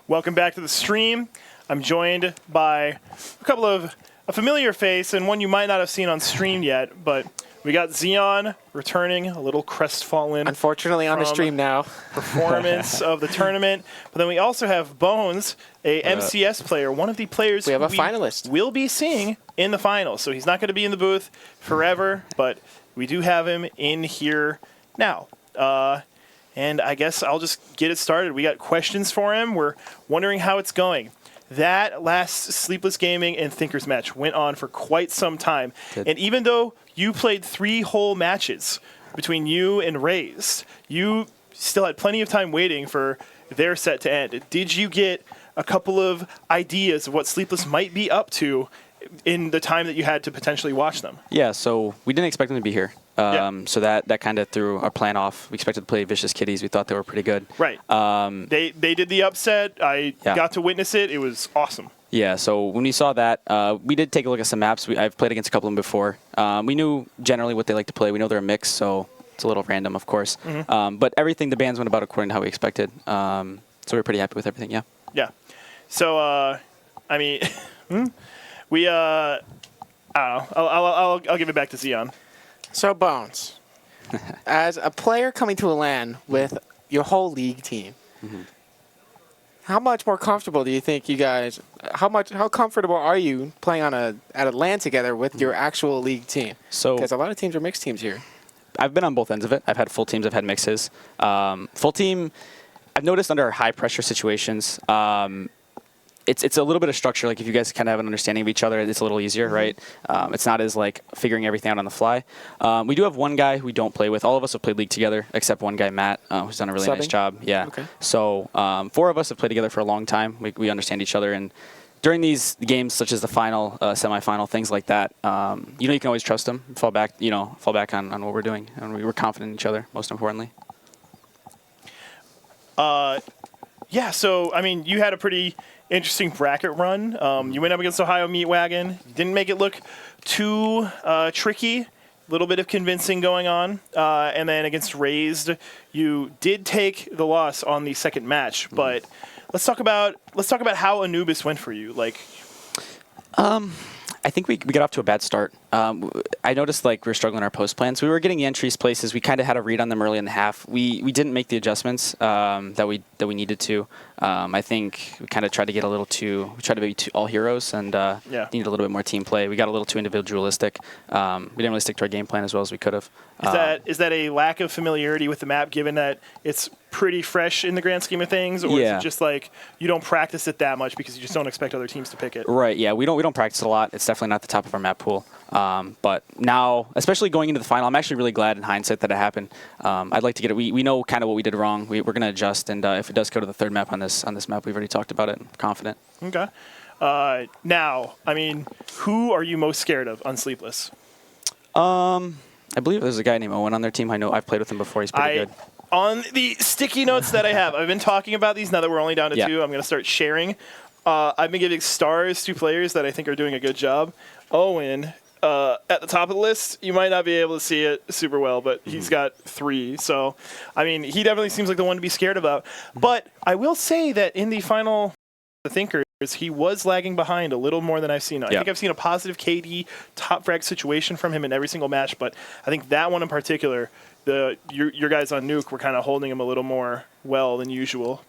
Welcome back to the stream. I'm joined by a familiar face and one you might not have seen on stream yet, but we got Xeon returning, a little crestfallen. Unfortunately on the stream now. Performance of the tournament. But then we also have Bones, a MCS player, one of the players we have a finalist. We'll be seeing in the finals. So he's not going to be in the booth forever, but we do have him in here now. And I guess I'll just get it started. We got questions for him. We're wondering how it's going. That last Sleepless Gaming and Thinkers match went on for quite some time. And even though you played 3 whole matches between you and Raised, you still had plenty of time waiting for their set to end. Did you get a couple of ideas of what Sleepless might be up to in the time that you had to potentially watch them? Yeah, so we didn't expect them to be here. So that kind of threw our plan off. We expected to play Vicious Kitties. We thought they were pretty good. Right. They did the upset. I got to witness it. It was awesome. Yeah, so when we saw that, we did take a look at some maps. I've played against a couple of them before. We knew generally what they like to play. We know they're a mix, so it's a little random, of course. But everything, the bands went about according to how we expected. So we were pretty happy with everything, yeah. Yeah. So, I mean, we, I don't know. I'll give it back to Xeon. So, Bones, as a player coming to a LAN with your whole league team, how much more comfortable do you think you guys, how comfortable are you playing at a LAN together with your actual league team? So, because a lot of teams are mixed teams here. I've been on both ends of it. I've had full teams. I've had mixes. Full team, I've noticed under high-pressure situations, it's a little bit of structure. Like if you guys kind of have an understanding of each other, it's a little easier, right? It's not as like figuring everything out on the fly. We do have one guy who we don't play with. All of us have played League together, except one guy, Matt, who's done a really nice job. Yeah. Okay. So 4 of us have played together for a long time. We understand each other, and during these games, such as the final, semifinal, things like that, you can always trust them. Fall back on what we're doing, and we were confident in each other. Most importantly. Yeah. So I mean, you had a pretty interesting bracket run. You went up against Ohio Meatwagon. Didn't make it look too tricky. A little bit of convincing going on. And then against Raised, you did take the loss on the second match. But let's talk about how Anubis went for you. Like, I think we got off to a bad start. I noticed like we were struggling our post plans. We were getting the entries places. We kind of had a read on them early in the half. We didn't make the adjustments that we needed to. I think we kind of tried to get we tried to be all heroes and needed a little bit more team play. We got a little too individualistic. We didn't really stick to our game plan as well as we could have. Is that a lack of familiarity with the map, given that it's pretty fresh in the grand scheme of things, or is it just like you don't practice it that much because you just don't expect other teams to pick it? Right. Yeah. We don't practice it a lot. It's definitely not the top of our map pool. But now, especially going into the final, I'm actually really glad in hindsight that it happened. I'd like to get it. We know kind of what we did wrong. We're going to adjust, and if it does go to the third map on this map, we've already talked about it. I'm confident. Okay. Now, I mean, who are you most scared of on Sleepless? I believe there's a guy named Owen on their team. I know I've played with him before. He's pretty good. On the sticky notes that I have, I've been talking about these. Now that we're only down to 2, I'm going to start sharing. I've been giving stars to players that I think are doing a good job. Owen, at the top of the list, you might not be able to see it super well, but he's got 3. So, I mean, he definitely seems like the one to be scared about. But I will say that in the final Thinkers, he was lagging behind a little more than I've seen. I think I've seen a positive KD top frag situation from him in every single match, but I think that one in particular, your guys on Nuke were kind of holding him a little more well than usual.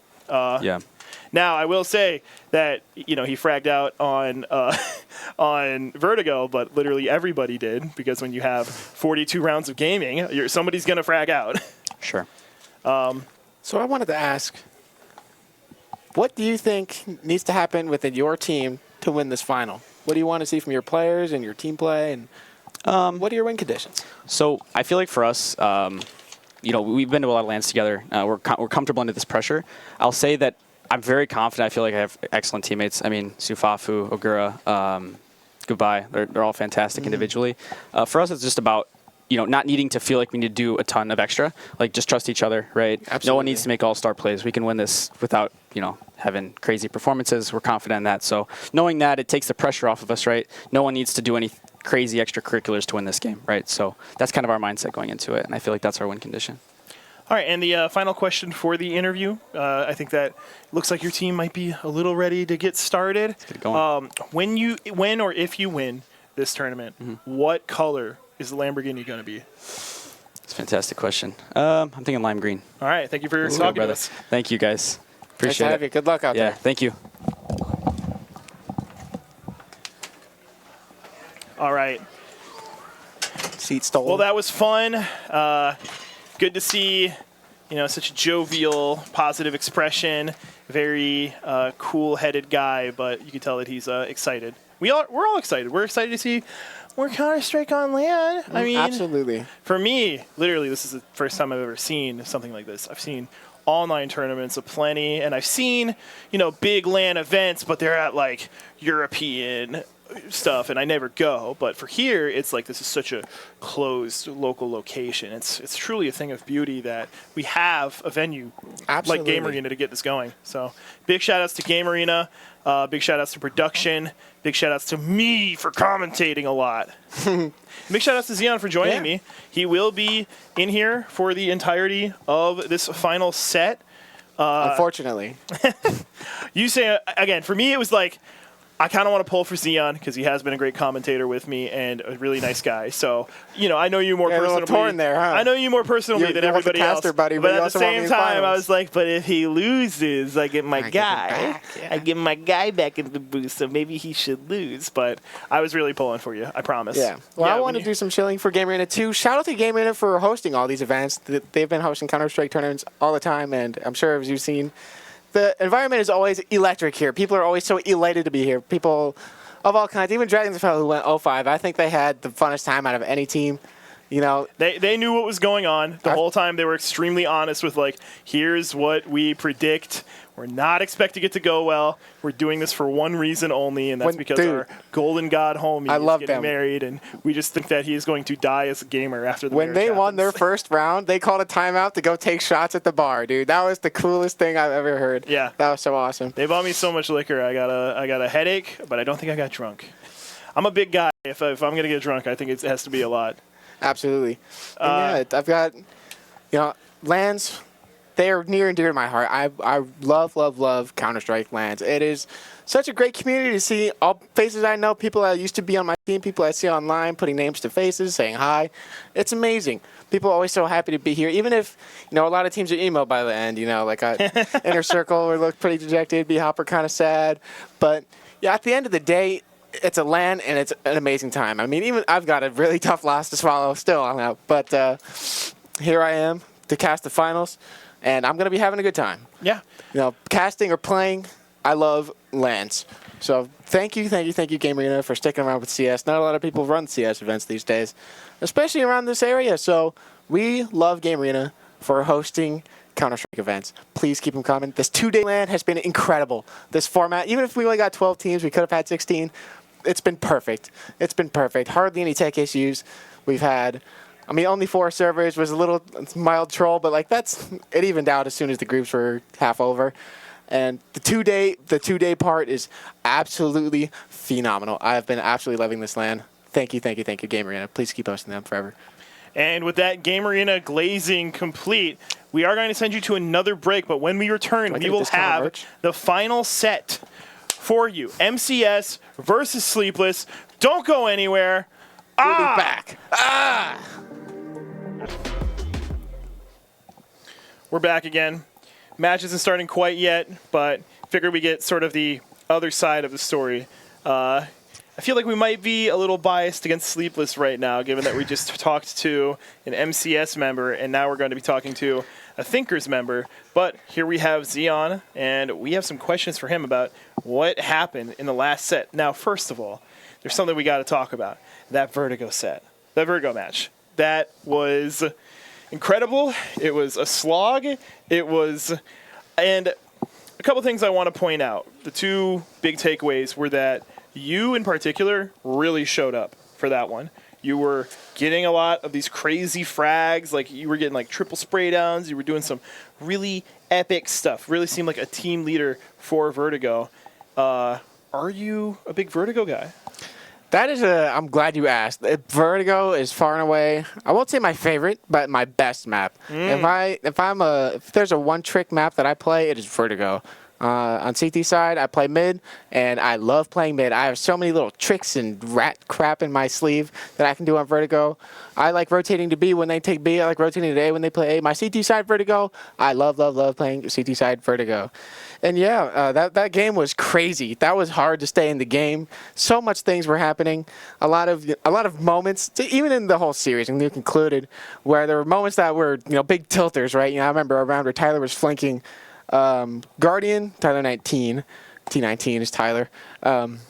Now, I will say that he fragged out on on Vertigo, but literally everybody did, because when you have 42 rounds of gaming, somebody's going to frag out. Sure. So I wanted to ask, what do you think needs to happen within your team to win this final? What do you want to see from your players and your team play, and what are your win conditions? So I feel like for us, we've been to a lot of LANs together. We're comfortable under this pressure. I'll say that I'm very confident. I feel like I have excellent teammates. I mean, Sufafu, Ogura, Goodbye. They're all fantastic individually. For us, it's just about not needing to feel like we need to do a ton of extra. Like, just trust each other, right? Absolutely. No one needs to make all-star plays. We can win this without, having crazy performances. We're confident in that. So knowing that, it takes the pressure off of us, right? No one needs to do any crazy extracurriculars to win this game, right? So that's kind of our mindset going into it, and I feel like that's our win condition. All right, and the final question for the interview. I think that looks like your team might be a little ready to get started. Let's get it going. When or if you win this tournament, what color is the Lamborghini going to be? It's a fantastic question. I'm thinking lime green. All right, thank you for talking to us. Thank you, guys. Nice to Appreciate have it. you. Good luck out Yeah, there. thank you. All right. Seat stolen. Well, that was fun. Good to see, such a jovial, positive expression. Very cool-headed guy, but you can tell that he's excited. We're all excited. We're excited to see more Counter-Strike on LAN. I mean, absolutely. For me, literally, this is the first time I've ever seen something like this. I've seen online tournaments aplenty, and I've seen, big LAN events, but they're at like European stuff, and I never go. But for here, it's like this is such a closed local location. It's truly a thing of beauty that we have a venue like Game Arena to get this going. So big shout outs to Game Arena, big shout outs to production, big shout outs to me for commentating a lot. Big shout outs to Xeon for joining me. He will be in here for the entirety of this final set. Unfortunately. You say, again, for me, it was like, I kind of want to pull for Xeon because he has been a great commentator with me and a really nice guy. So, I know you more personally. Torn there, huh? I know you more personally than everybody else. Buddy, but at also the same time, I was like, but if he loses, I get my guy. I get my guy back in the booth, so maybe he should lose. But I was really pulling for you. I promise. Yeah. Well, I want to do some chilling for Game Arena too. Shout out to Game Arena for hosting all these events. They've been hosting Counter-Strike tournaments all the time, and I'm sure as you've seen, the environment is always electric here. People are always so elated to be here. People of all kinds, even Dragons who went 0-5, I think they had the funnest time out of any team. They knew what was going on the whole time. They were extremely honest with here's what we predict. We're not expecting it to go well. We're doing this for one reason only, and that's because our golden god homie is getting married, and we just think that he is going to die as a gamer after the marriage When they won happens. their first round, they called a timeout to go take shots at the bar, dude. That was the coolest thing I've ever heard. Yeah. That was so awesome. They bought me so much liquor. I got a headache, but I don't think I got drunk. I'm a big guy. If I'm going to get drunk, I think it has to be a lot. Absolutely. And I've got, LANs, they are near and dear to my heart. I love Counter-Strike LANs. It is such a great community to see all faces I know, people that used to be on my team, people I see online, putting names to faces, saying hi. It's amazing. People are always so happy to be here, even if, a lot of teams are emo by the end, like Inner Circle would look pretty dejected, B-Hopper kind of sad. But, yeah, at the end of the day, it's a LAN, and it's an amazing time. I mean, even I've got a really tough loss to swallow still. I know. But here I am to cast the finals, and I'm going to be having a good time. Yeah. Casting or playing, I love LANs. So thank you, Game Arena, for sticking around with CS. Not a lot of people run CS events these days, especially around this area. So we love Game Arena for hosting Counter-Strike events. Please keep them coming. This 2-day LAN has been incredible. This format, even if we only got 12 teams, we could have had 16. It's been perfect. Hardly any tech issues. We've had, only 4 servers was a little mild troll, but it evened out as soon as the groups were half over. And the 2-day part is absolutely phenomenal. I've been absolutely loving this LAN. Thank you, Game Arena. Please keep hosting them forever. And with that Game Arena glazing complete, we are going to send you to another break, but when we return, we will have the final set for you. MCS versus Sleepless. Don't go anywhere. We'll be back. We're back again. Match isn't starting quite yet, but figure we get sort of the other side of the story. I feel like we might be a little biased against Sleepless right now, given that we just talked to an MCS member, and now we're going to be talking to a Thinkers member. But here we have Xeon, and we have some questions for him about what happened in the last set. Now, first of all, there's something we got to talk about. That Vertigo set. That Vertigo match. That was incredible. It was a slog. And a couple things I want to point out. The 2 big takeaways were that you, in particular, really showed up for that one. You were getting a lot of these crazy frags. You were getting triple spray downs. You were doing some really epic stuff. Really seemed like a team leader for Vertigo. Are you a big Vertigo guy? I'm glad you asked. Vertigo is far and away, I won't say my favorite, but my best map. If there's a one-trick map that I play, it is Vertigo. On CT side, I play mid, and I love playing mid. I have so many little tricks and rat crap in my sleeve that I can do on Vertigo. I like rotating to B when they take B. I like rotating to A when they play A. My CT side Vertigo, I love playing CT side Vertigo. And yeah, that game was crazy. That was hard to stay in the game. So much things were happening. A lot of moments, even in the whole series, and you concluded, where there were moments that were big tilters, right? I remember a round where Tyler was flanking Guardian, Tyler 19, T19 is Tyler, and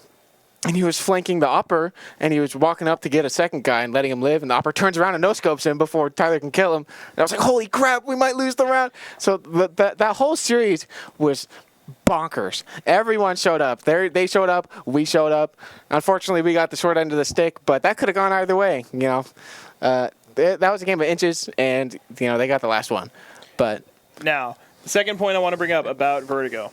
he was flanking the upper, and he was walking up to get a second guy and letting him live, and the upper turns around and no-scopes him before Tyler can kill him. And I was like, holy crap, we might lose the round. So that whole series was bonkers. Everyone showed up. They showed up, we showed up. Unfortunately, we got the short end of the stick, but that could have gone either way. That was a game of inches, and they got the last one. But now, the second point I want to bring up about Vertigo,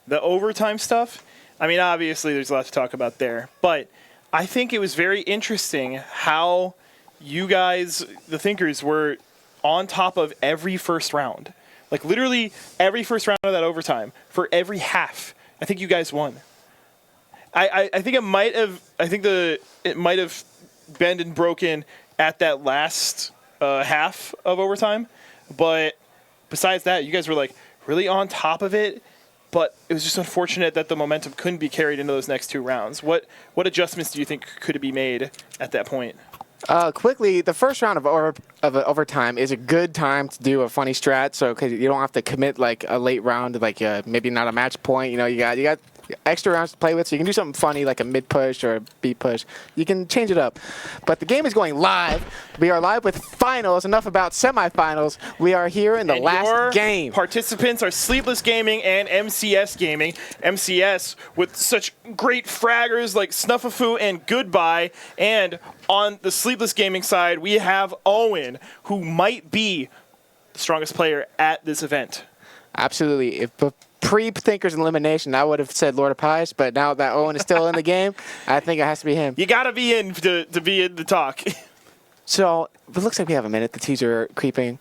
the overtime stuff. I mean, obviously, there's a lot to talk about there, but I think it was very interesting how you guys, the Thinkers, were on top of every first round. Like, literally every first round of that overtime, for every half, I think you guys won. I think it might have been and broken at that last half of overtime, but besides that, you guys were like really on top of it, but it was just unfortunate that the momentum couldn't be carried into those next two rounds. What adjustments do you think could be made at that point? Quickly, the first round of overtime is a good time to do a funny strat, so because you don't have to commit like a late round, like maybe not a match point. You got extra rounds to play with, so you can do something funny like a mid push or a B push. You can change it up. But the game is going live. We are live with finals. Enough about semifinals. We are here in the last game. Participants are Sleepless Gaming and MCS Gaming. MCS with such great fraggers like Snuffafu and Goodbye. And on the Sleepless Gaming side, we have Owen, who might be the strongest player at this event. Absolutely. If pre-Thinkers elimination, I would have said Lord of Pies, but now that Owen is still in the game, I think it has to be him. You got to be in to be in the talk. So it looks like we have a minute. The teaser creeping.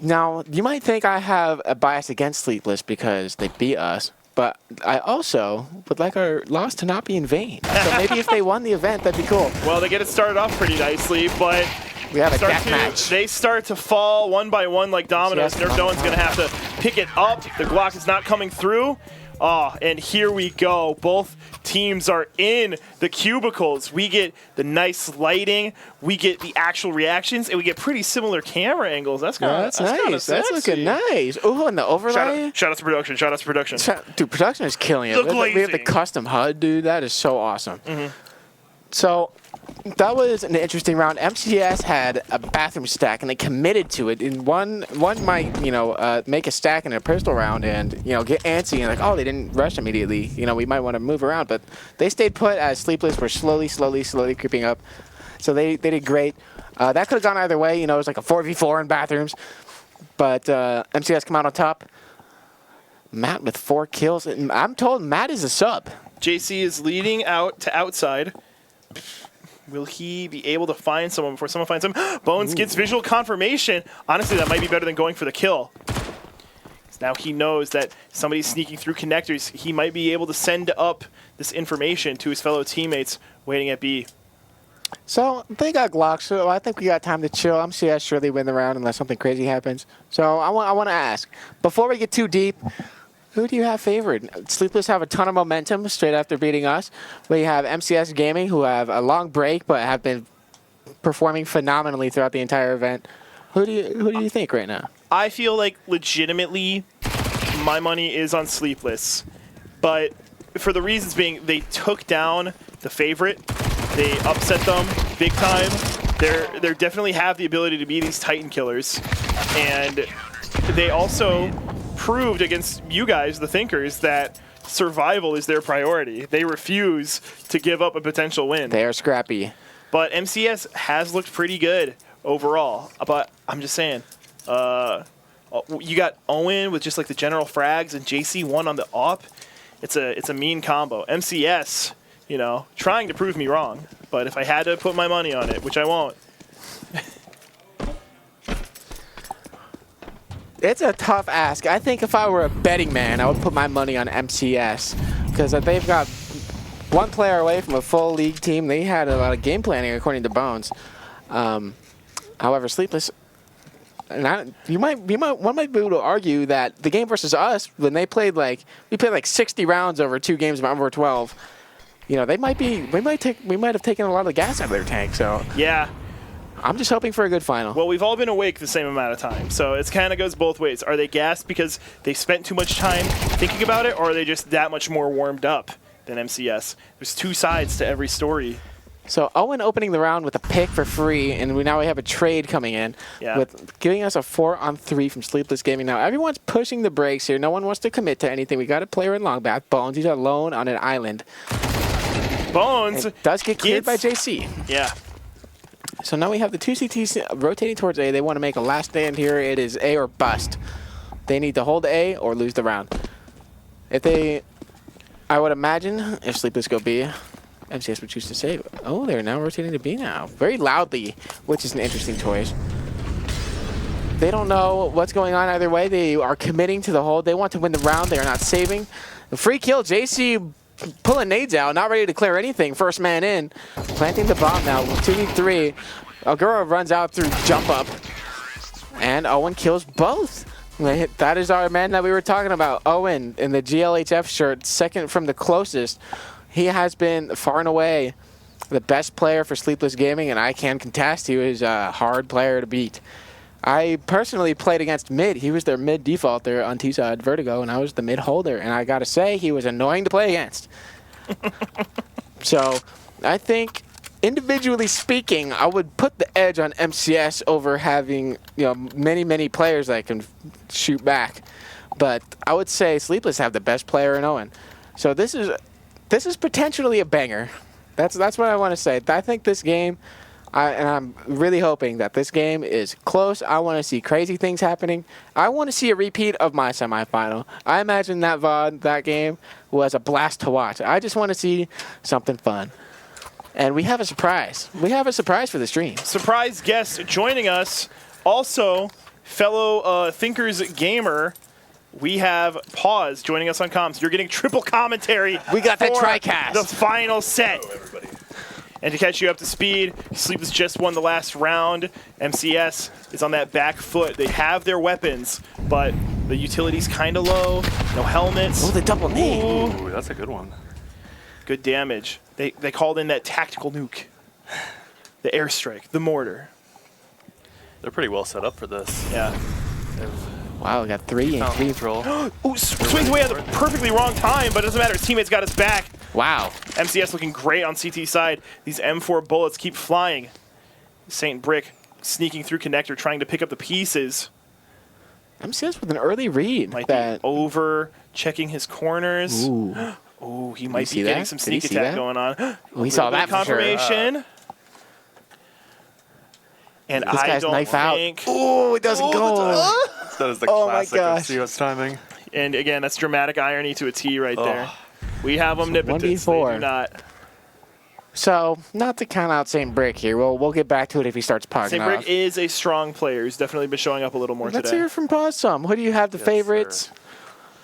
Now, you might think I have a bias against Sleepless because they beat us, but I also would like our loss to not be in vain. So maybe if they won the event, that'd be cool. Well, they get it started off pretty nicely, but we have a death match. They start to fall one by one like dominoes. Nerf no one's going to have to pick it up. The Glock is not coming through. Oh, and here we go. Both teams are in the cubicles. We get the nice lighting. We get the actual reactions, and we get pretty similar camera angles. That's kind of nice. That's looking nice. Oh, and the overlay. Shout out to production. Shout out to production. Dude, production is killing it. We have the custom HUD, dude. That is so awesome. Mm-hmm. So that was an interesting round. MCS had a bathroom stack, and they committed to it. And one might, make a stack in a pistol round and, get antsy and like, oh, they didn't rush immediately. We might want to move around. But they stayed put as Sleepless were slowly creeping up. So they did great. That could have gone either way. It was like a 4v4 in bathrooms. But MCS come out on top. Matt with 4 kills. And I'm told Matt is a sub. JC is leading out to outside. Will he be able to find someone before someone finds him? Bones gets visual confirmation. Honestly, that might be better than going for the kill. Now he knows that somebody's sneaking through connectors. He might be able to send up this information to his fellow teammates waiting at B. So they got Glocks, so I think we got time to chill. MCS surely win the round unless something crazy happens. So I want to ask, before we get too deep, who do you have favored? Sleepless have a ton of momentum straight after beating us. We have MCS Gaming, who have a long break but have been performing phenomenally throughout the entire event. Who do you think right now? I feel like legitimately my money is on Sleepless, but for the reasons being they took down the favorite, they upset them big time. They definitely have the ability to be these Titan killers, and they also proved against you guys, the Thinkers, that survival is their priority. They refuse to give up a potential win. They are scrappy. But MCS has looked pretty good overall. But I'm just saying, you got Owen with just like the general frags and JC1 on the op. It's a mean combo. MCS, you know, trying to prove me wrong. But if I had to put my money on it, which I won't. It's a tough ask. I think if I were a betting man, I would put my money on MCS because they've got one player away from a full league team. They had a lot of game planning, according to Bones. However, Sleepless, and one might be able to argue that the game versus us, when we played like 60 rounds over 2 games of over 12. You know, we might have taken a lot of the gas out of their tank. So yeah. I'm just hoping for a good final. Well, we've all been awake the same amount of time, so it kind of goes both ways. Are they gassed because they spent too much time thinking about it, or are they just that much more warmed up than MCS? There's 2 sides to every story. So Owen opening the round with a pick for free, and we have a trade coming in with giving us a 4-on-3 from Sleepless Gaming. Now everyone's pushing the brakes here. No one wants to commit to anything. We got a player in long back. Bones, he's alone on an island. Bones it does get cleared by JC. Yeah. So now we have the 2 CTs rotating towards A. They want to make a last stand here. It is A or bust. They need to hold A or lose the round. I would imagine if Sleepless go B, MCS would choose to save. Oh, they're now rotating to B now. Very loudly, which is an interesting choice. They don't know what's going on either way. They are committing to the hold. They want to win the round. They are not saving. The free kill, JC pulling nades out, not ready to declare anything. First man in, planting the bomb now. 2v3. Agura runs out through jump up, and Owen kills both. That is our man that we were talking about. Owen in the GLHF shirt, second from the closest. He has been far and away the best player for Sleepless Gaming, and I can contest he was a hard player to beat. I personally played against mid. He was their mid default there on T-side Vertigo, and I was the mid holder. And I got to say, he was annoying to play against. So I think, individually speaking, I would put the edge on MCS over having many players that can shoot back. But I would say Sleepless have the best player in Owen. So this is potentially a banger. That's what I want to say. I think this game. And I'm really hoping that this game is close. I want to see crazy things happening. I want to see a repeat of my semifinal. I imagine that VOD, that game, was a blast to watch. I just want to see something fun. And we have a surprise. We have a surprise for the stream. Surprise guest joining us. Also, fellow Thinkers Gamer, we have Pause joining us on comms. You're getting triple commentary. We got that TriCast. The final set. Hello, everybody. And to catch you up to speed, Sleepless just won the last round. MCS is on that back foot. They have their weapons, but the utility's kind of low. No helmets. Oh, the double nade. Ooh, that's a good one. Good damage. They called in that tactical nuke. The airstrike, the mortar. They're pretty well set up for this. Yeah. Wow, we got 3 and 3. Control. Ooh, swings away at the perfectly wrong time, but it doesn't matter. His teammate's got his back. Wow. MCS looking great on CT side. These M4 bullets keep flying. Saint Brick sneaking through connector, trying to pick up the pieces. MCS with an early read. Might be over, checking his corners. Ooh. Ooh, he might be see getting that? some Did he sneak see attack that? going on. We saw that for sure. confirmation. And This I guy's don't knife out. think. Ooh, it doesn't go. That is the Oh my classic gosh. of CS timing. And again, that's dramatic irony to a T right there. We have omnipotence. They 1v4. do not. So, not to count out St. Brick here. We'll get back to it if he starts pogging St. off. Brick is a strong player. He's definitely been showing up a little more Let's today. hear from Pause some. Who do you have the Yes, favorites? sir.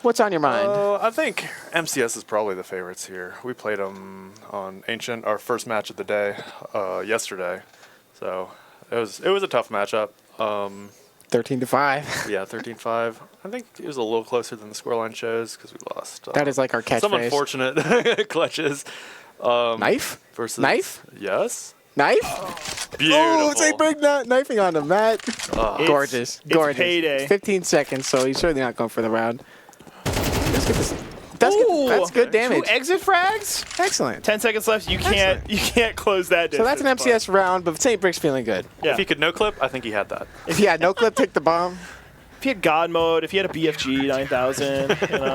What's on your mind? I think MCS is probably the favorites here. We played them on Ancient, our first match of the day, yesterday. So it was a tough matchup. 13-5. Yeah, 13-5. I think it was a little closer than the scoreline shows because we lost. That is like our catchphrase. some unfortunate clutches. Knife? Versus Knife? Yes. Knife? Beautiful. Oh, St. Brick knifing on him, Matt. It's- Gorgeous. it's Gorgeous. payday. 15 seconds, so he's certainly not going for the round. Let's get this. Ooh, That's good damage. 2 exit frags. Excellent. 10 seconds left. You can't close that So distance. that's an MCS round, but St. Brick's feeling good. Yeah. If he could no clip, I think he had that. If he had no clip, take the bomb. If he had God mode, if he had a BFG 9000,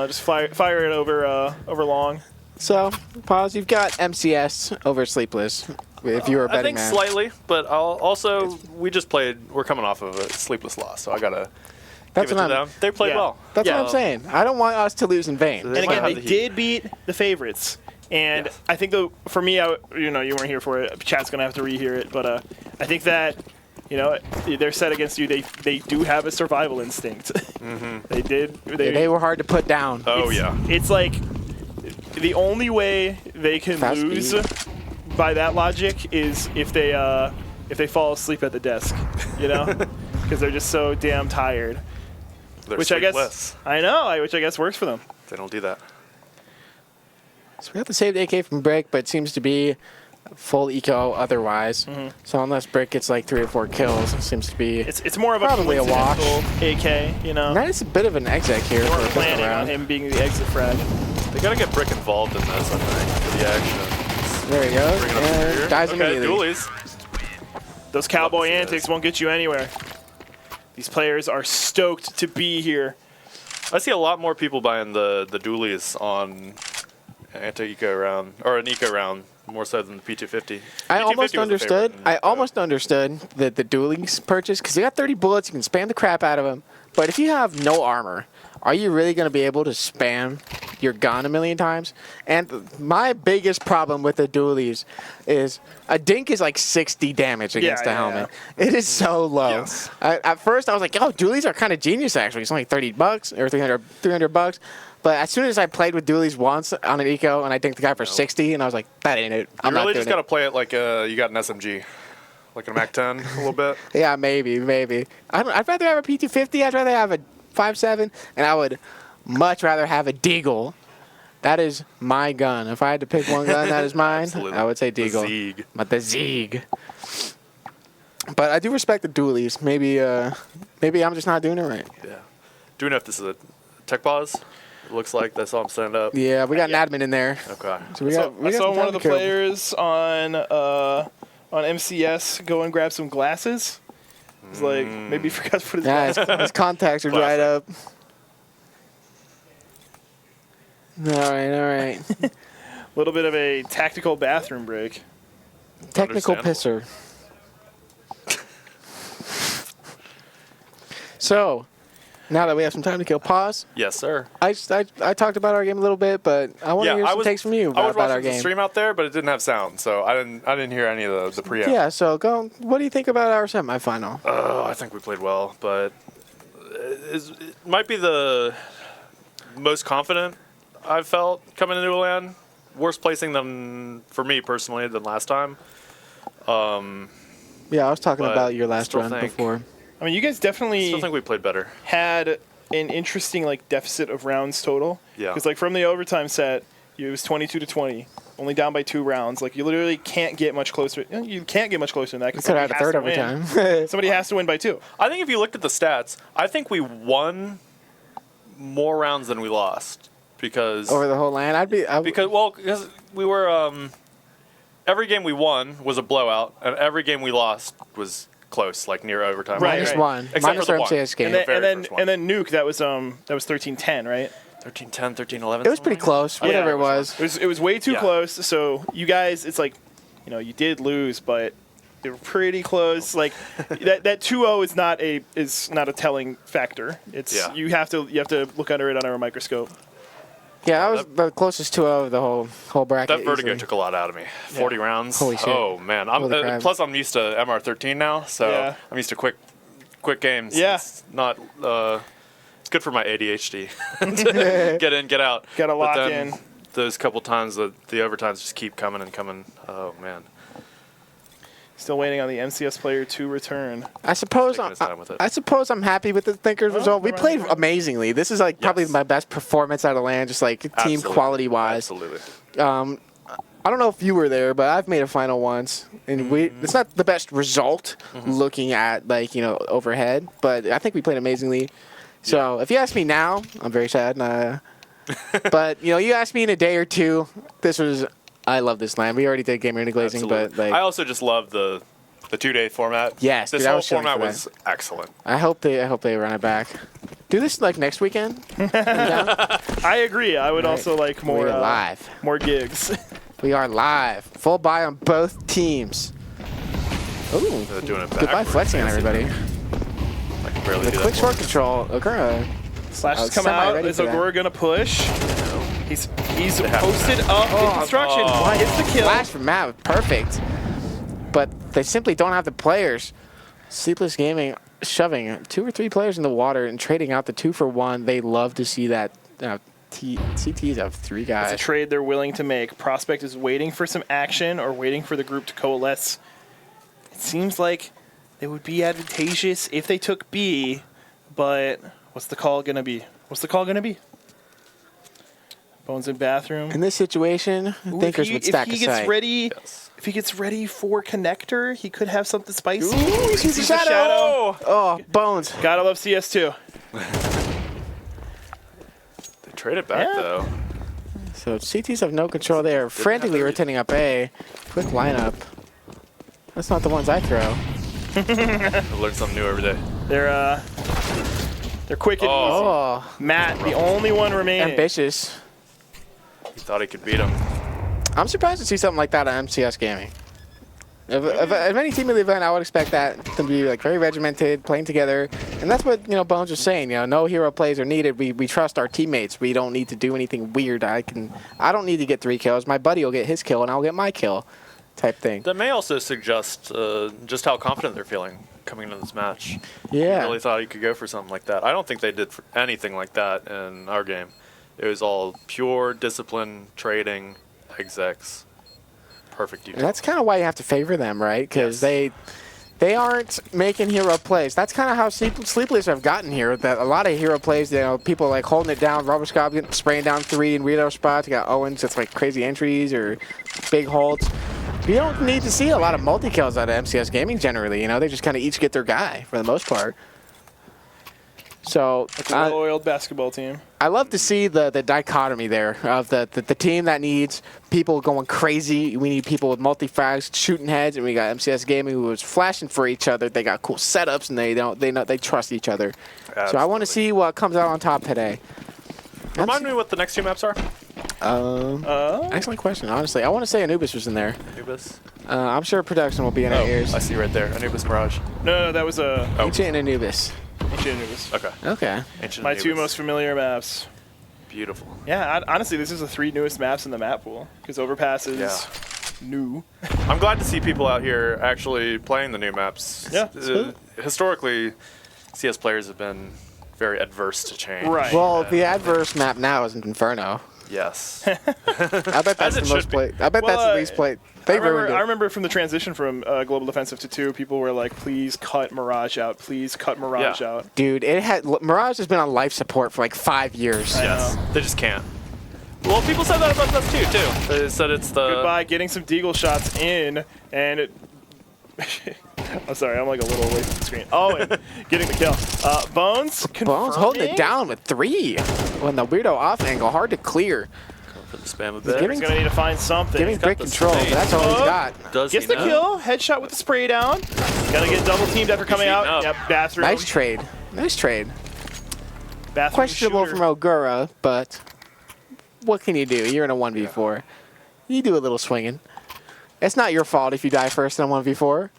just fire it over long. So, Pause, you've got MCS over Sleepless. If you were a I betting think man. slightly, but we're coming off of a Sleepless loss, so I gotta That's give it what to I'm. them. They played Yeah. well. That's Yeah. what I'm saying. I don't want us to lose in vain. So And again, might they have the did beat the favorites And Yes. I think for me, you weren't here for it. Chat's gonna have to rehear it, but I think that they're set against you. They do have a survival instinct. They did. They were hard to put down. Oh, yeah. It's like the only way they can Fast lose speed. by that logic is if they fall asleep at the desk, because they're just so damn tired. They're Which sleepless. I guess which I guess works for them. They don't do that. So we have to save the AK from Brick, but it seems to be full eco otherwise. So unless Brick gets like 3 or 4 kills, it seems to be. It's more of a Probably a wash. coincidental AK, That is a bit of an exec here More for a pistol planning on round. him being the exit frag. They got to get Brick involved in this, I think, for the action. There he goes. Bring it up to And here. dies Okay, immediately. dualies. Those cowboy this is. antics won't get you anywhere. These players are stoked to be here. I see a lot more people buying the dualies on anti-eco round, or an eco round, more so than the P250. I P250 almost was the understood. favorite, I almost understood the dualies purchase because you got 30 bullets. You can spam the crap out of them. But if you have no armor, are you really going to be able to spam your gun a million times? And my biggest problem with the dualies is a dink is like 60 damage against Yeah, the yeah, helmet. It is so low. Yes. At first, I was like, "Oh, dualies are kind of genius. Actually, it's only $30 or 300 bucks." But as soon as I played with dualies once on an eco and I dinked the guy for 60, and I was like, "That ain't it. I'm You not really doing just got to it." play it like you got an SMG, like a MAC-10 a little bit. Yeah, maybe. I'd rather have a P250. I'd rather have a 5.7, and I would much rather have a Deagle. That is my gun. If I had to pick one gun that is mine, Absolutely. I would say The Deagle. Zeeg. But the Zeeg. But I do respect the dualies. Maybe I'm just not doing it right. Yeah. Do we know if this is a tech pause? It looks like that's all I'm setting up. Yeah, we got an admin in there. Okay. So we I got saw some one time of the to kill. players on MCS go and grab some glasses. It's like maybe he forgot to put his Yeah, glasses on. his contacts are dried up. All right. A little bit of a tactical bathroom break. Technical pisser. So, now that we have some time to kill, pause. Yes, sir. I talked about our game a little bit, but I want to hear some takes from you I was about our watching the game. stream out there, but it didn't have sound, so I didn't hear any of the preamp. Yeah, so go. What do you think about our semifinal? I think we played well, but it might be the most confident I've felt coming into a LAN. Worse placing than, for me personally, than last time. Yeah, I was talking But about your last still run think- before. I mean, you guys I definitely still think we played better. had an interesting deficit of rounds total. Yeah. Because from the overtime set, it was 22-20, only down by 2 rounds. You literally can't get much closer. You can't get much closer than that. We Because could have had a third overtime. Somebody has to win by 2. I think if you looked at the stats, I think we won more rounds than we lost because Over the whole land, because we were every game we won was a blowout, and every game we lost was close, near overtime. Right, minus right. one. Except Minus for our the one. MCS game. And then, very and then, first one. and then Nuke, that was 13-10, right? 13-10, 13-11. It was pretty close, Yeah, whatever it it was. It was way too Yeah. close. So you guys, it's you did lose, but they were pretty close. That 2-0 is not a telling factor. It's Yeah. you have to look under it under a microscope. Yeah, that was the closest 2-0 of the whole bracket. That vertigo easily. took a lot out of me. 40 rounds. Holy shit. Oh man. Holy crap. Plus I'm used to MR13 now, so Yeah. I'm used to quick games. Yeah. It's not. It's good for my ADHD. to get in, get out. Gotta lock but then in. Those couple times the overtimes just keep coming and coming. Oh man. Still waiting on the MCS player to return. I suppose Taking his time with it. I suppose I'm happy with the Thinkers result. We right, played right. amazingly. This is probably Yes. my best performance out of LAN, just team Absolutely. quality wise. Absolutely. I don't know if you were there, but I've made a final once, and it's not the best result looking at overhead, but I think we played amazingly. So if you ask me now, I'm very sad. But you ask me in a day or two, I love this LAN. We already did Game Arena Glazing, Absolutely. but I also just love the 2-day format. Yes, This dude, I whole was shooting format for was excellent. I hope they run it back. Do this next weekend. Yeah. I agree. I would also like more We're live. more gigs. We are live. Full buy on both teams. Ooh. They're doing it Goodbye backwards. flexing on everybody. I can barely The do quick that. short control. Okura. Slash has come semi out. ready Is for that. Agora gonna push? He's posted up in construction. Hits the kill. Flash from Matt, perfect. But they simply don't have the players. Sleepless Gaming shoving 2 or 3 players in the water and trading out the 2-for-1. They love to see that. CTs have 3 guys. It's a trade they're willing to make. Prospect is waiting for some action or waiting for the group to coalesce. It seems like it would be advantageous if they took B, but what's the call going to be? Bones in bathroom. In this situation, Thinkers would stack if he a gets site. ready, if he gets ready for connector, he could have something spicy. Ooh, he sees the shadow. Oh, Bones. Gotta love CS2. They traded back though. So CTs have no control there. Frantically rotating up A. Quick lineup. That's not the ones I throw. I learn something new every day. They're quick and easy. Oh, Matt, the only one remaining. ambitious. He thought he could beat him. I'm surprised to see something like that on MCS Gaming. If any team of the event, I would expect that to be like very regimented, playing together, and that's what Bones was saying. No hero plays are needed. We trust our teammates. We don't need to do anything weird. I don't need to get 3 kills. My buddy will get his kill, and I'll get my kill, type thing. That may also suggest just how confident they're feeling coming into this match. Yeah. I really thought he could go for something like that. I don't think they did anything like that in our game. It was all pure discipline, trading, execs. Perfect defense. And that's kind of why you have to favor them, right? Because they aren't making hero plays. That's kind of how Sleepless have gotten here. That a lot of hero plays, people like holding it down, rubber scop, spraying down 3 in weirdo spots. You got Owens that's like crazy entries or big holds. You don't need to see a lot of multi-kills out of MCS Gaming generally. They just kind of each get their guy for the most part. So It's a well-oiled basketball team. I love to see the dichotomy there of the team that needs people going crazy. We need people with multi-frags shooting heads, and we got MCS Gaming who is flashing for each other. They got cool setups, and they trust each other. Absolutely. So I want to see what comes out on top today. Remind me what the next 2 maps are. Excellent question. Honestly, I want to say Anubis was in there. Anubis. I'm sure production will be in our ears. I see right there. Anubis Mirage. No, that was Ancient and Anubis. Ancient Anubis. Okay. Okay. Ancient My Anubis. 2 most familiar maps. Beautiful. Yeah, honestly, this is the 3 newest maps in the map pool because Overpass is new. I'm glad to see people out here actually playing the new maps. Yeah. Historically, CS players have been very adverse to change. Right. Well, the adverse map now is Inferno. Yes. I bet that's As it the most should be. played. I bet that's Well, the least played. They ruined it. I remember from the transition from Global Defensive to 2, people were like, please cut Mirage out. Please cut Mirage Yeah. out. Dude, Mirage has been on life support for like 5 years. Yes. They just can't. Well, people said that about us too. They said it's the. Goodbye, getting some deagle shots in, and it... I'm sorry, I'm like a little away from the screen. Oh, and getting the kill. Bones Bones holding it confirming? down with 3. When the weirdo off angle, hard to clear. For the spam a He's bit. giving- He's going to need to find something. Giving got great the control, but spade. that's all he's Oh. got. Does Gets he the know? kill. Headshot with the spray down. Gonna get double teamed after coming out. heating up. Yep, bathroom. Nice trade. Nice trade. Bathroom Questionable shooter. from Ogura, but what can you do? You're in a 1v4. You do a little swinging. It's not your fault if you die first in a 1v4.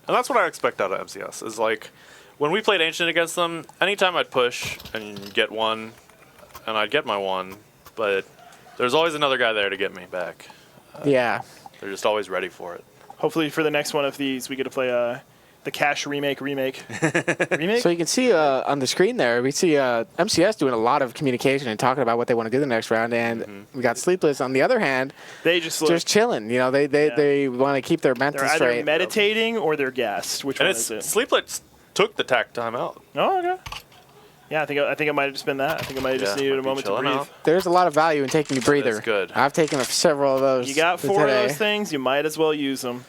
And that's what I expect out of MCS. Is like, when we played Ancient against them, anytime I'd push and get one, and I'd get my one, but there's always another guy there to get me back. Yeah. They're just always ready for it. Hopefully for the next one of these, we get to play the Cash remake. Remake? So you can see on the screen there, we see MCS doing a lot of communication and talking about what they want to do the next round, and we got Sleepless on the other hand, They just look... just chilling. They want to keep their mental They're either straight. meditating or they're gassed. Which And one it's is it? Sleepless took the tack time out. Oh, okay. Yeah, I think it might have just been that. I think it might have just Yeah, needed might a be moment to chilling breathe. out. There's a lot of value in taking a breather. That's good. I've taken several of those. You got 4 today. of those things, you might as well use them.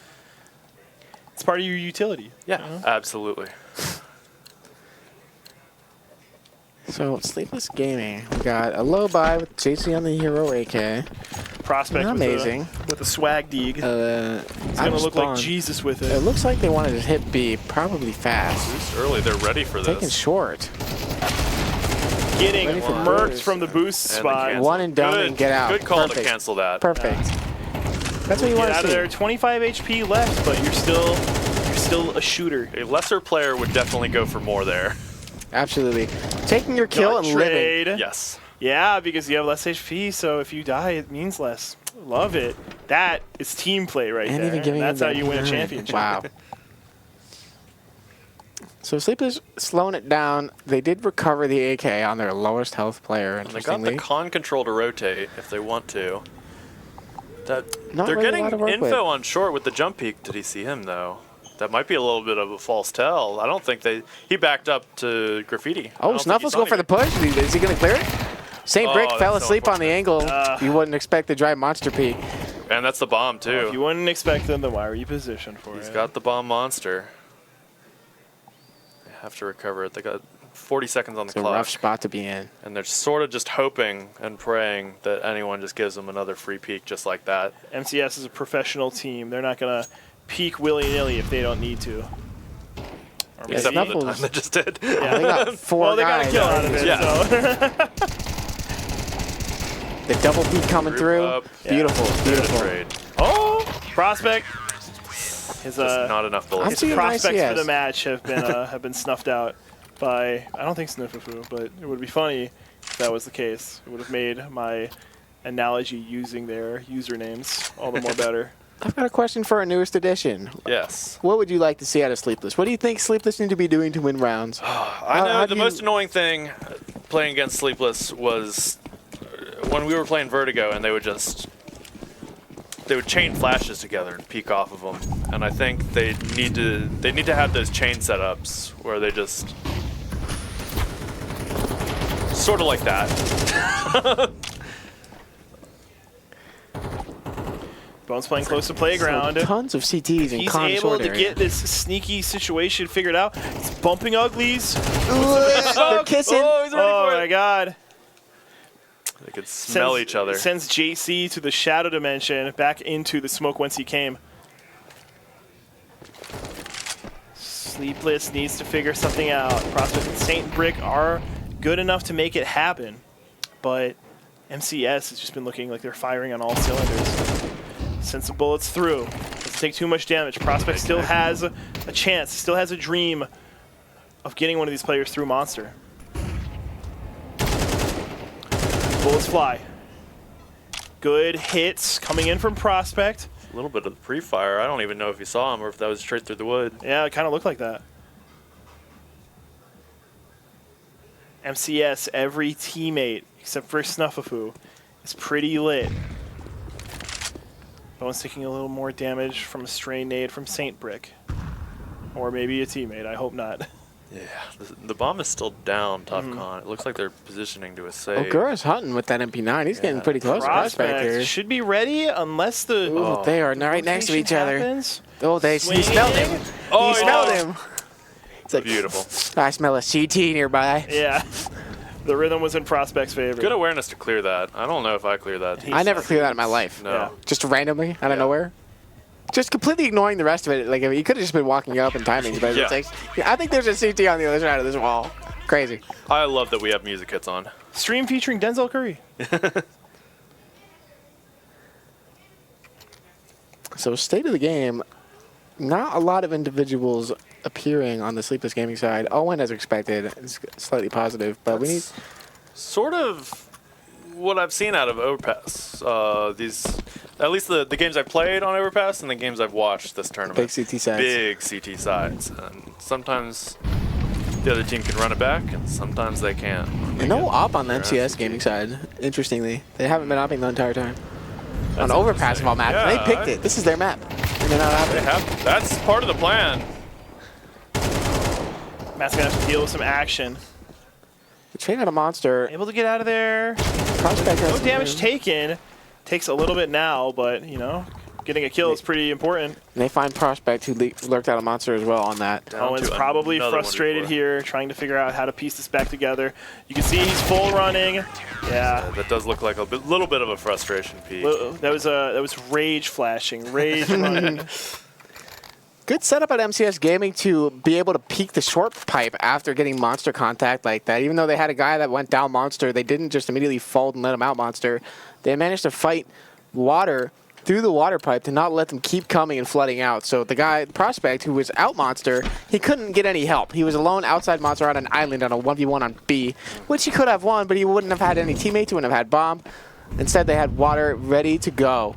It's part of your utility. Yeah, absolutely. So Sleepless Gaming, we got a low buy with JC on the hero AK. Prospect Amazing. with a swag deeg. It's I'm going to look like spawned. Jesus with It it. looks like they wanted to hit B probably fast. It's early. They're ready for Taking this. short. Getting Ready for murked boost. from the boost And the spot. cancel. One and done Good, and get out. Good call Perfect. to cancel that. Perfect. That's what you Get want out to of see. there. 25 HP left, but you're still a shooter. A lesser player would definitely go for more there. Absolutely. Taking your kill Gun and living. trade. Yes. Yeah, because you have less HP, so if you die, it means less. Love it. That is team play right And there. even giving That's him how that you win a nine. championship. Wow. So Sleepless slowing it down. They did recover the AK on their lowest health player, And they got interestingly. the con control to rotate if they want to. They're Not really a getting lot to work info with. on short with the jump peek. Did he see him though? That might be a little bit of a false tell. I don't think he backed up to Graffiti. I Oh, don't think Snuffles he go saw for the push. Is he going to clear it? St. Brick Oh, fell that's so asleep on the angle. You wouldn't expect the dry monster peek. And that's the bomb If too. you wouldn't expect them, then why were you positioned for it? He's got the bomb monster. They have to recover it. They got 40 seconds on the It's a clock. rough spot to be in. And they're sort of just hoping and praying that anyone just gives them another free peek just like that. MCS is a professional team. They're not going to peek willy-nilly if they don't need to. Or maybe- Except for the Snuffles. time they just did. Yeah. They got four Well, they got a guys. kill out of it, Yeah. so. The double peek coming Group through. up. Beautiful, Good beautiful. trade. Oh, prospect. His Just not enough bullets. I'm seeing prospects ICS. for the match have been snuffed out by, I don't think Sniffafu, but it would be funny if that was the case. It would have made my analogy using their usernames all the more better. I've got a question for our newest edition. Yes. What would you like to see out of Sleepless? What do you think Sleepless need to be doing to win rounds? I know how the do you- most annoying thing playing against Sleepless was when we were playing Vertigo and they would chain flashes together and peek off of them. And I think they need to have those chain setups where they just sort of like that. Bones playing close to playground. So tons of CTs and He's con able short to area. get this sneaky situation figured out. He's bumping uglies. They're kissing. Oh, he's ready Oh for my it. god. They could smell each other. Sends JC to the shadow dimension, back into the smoke whence he came. Sleepless needs to figure something out. Prospect and St. Brick are good enough to make it happen, but MCS has just been looking like they're firing on all cylinders. Sends some bullets through. Doesn't take too much damage. Prospect still has a chance, still has a dream of getting one of these players through Monster. Bullets fly. Good hits coming in from Prospect. A little bit of the pre-fire. I don't even know if he saw him or if that was straight through the wood. Yeah, it kind of looked like that. MCS, every teammate except for Snuffafu is pretty lit. Bones taking a little more damage from a stray nade from St. Brick. Or maybe a teammate, I hope not. Yeah, the bomb is still down, Top Con. It looks like they're positioning to a save. Ogura's hunting with that MP9. He's getting pretty close to Prospect here. should be ready unless the Ooh, they are right next to each other. happens. Oh, he smelled him. Oh, He smelled no. him. It's like, Beautiful. I smell a CT nearby. Yeah. The rhythm was in Prospect's favor. Good awareness to clear that. I don't know if I clear that. I never clear that in my life. No. Yeah. Just randomly, out of nowhere. Just completely ignoring the rest of it. Like, I mean, you could have just been walking up and timing, but Yeah. it's like, I think there's a CT on the other side of this wall. Crazy. I love that we have music hits on. Stream featuring Denzel Curry. So, state of the game, not a lot of individuals appearing on the Sleepless Gaming side. Owen, as expected, is slightly positive, but we need... Sort of what I've seen out of Overpass. At least the games I've played on Overpass and the games I've watched this tournament. Big CT sides. Big CT sides. And sometimes the other team can run it back, and sometimes they can't. And no op on the They're MCS SCT. gaming side, interestingly. They haven't been opping the entire time. On That's Overpass of all maps. interesting. They Yeah, picked it. This is their map. And they're not They opping. have. That's part of the plan. Matt's going to have to deal with some action. The train out of Monster. Able to get out of there. Prospect has No some damage room. taken. Takes a little bit now, but, you know, getting a kill is pretty important. And they find Prospect, who lurked out of Monster as well on that. Down Owen's to probably another frustrated 1v4. here, trying to figure out how to piece this back together. You can see he's full running. Yeah. That does look like a little bit of a frustration peak. That was rage flashing, rage running. Good setup at MCS Gaming to be able to peek the short pipe after getting Monster contact like that. Even though they had a guy that went down Monster, they didn't just immediately fold and let him out Monster. They managed to fight Water through the water pipe to not let them keep coming and flooding out. So the guy, prospect, who was out monster, he couldn't get any help. He was alone outside monster on an island on a 1v1 on B, which he could have won, but he wouldn't have had any teammates. He wouldn't have had bomb. Instead, they had water ready to go.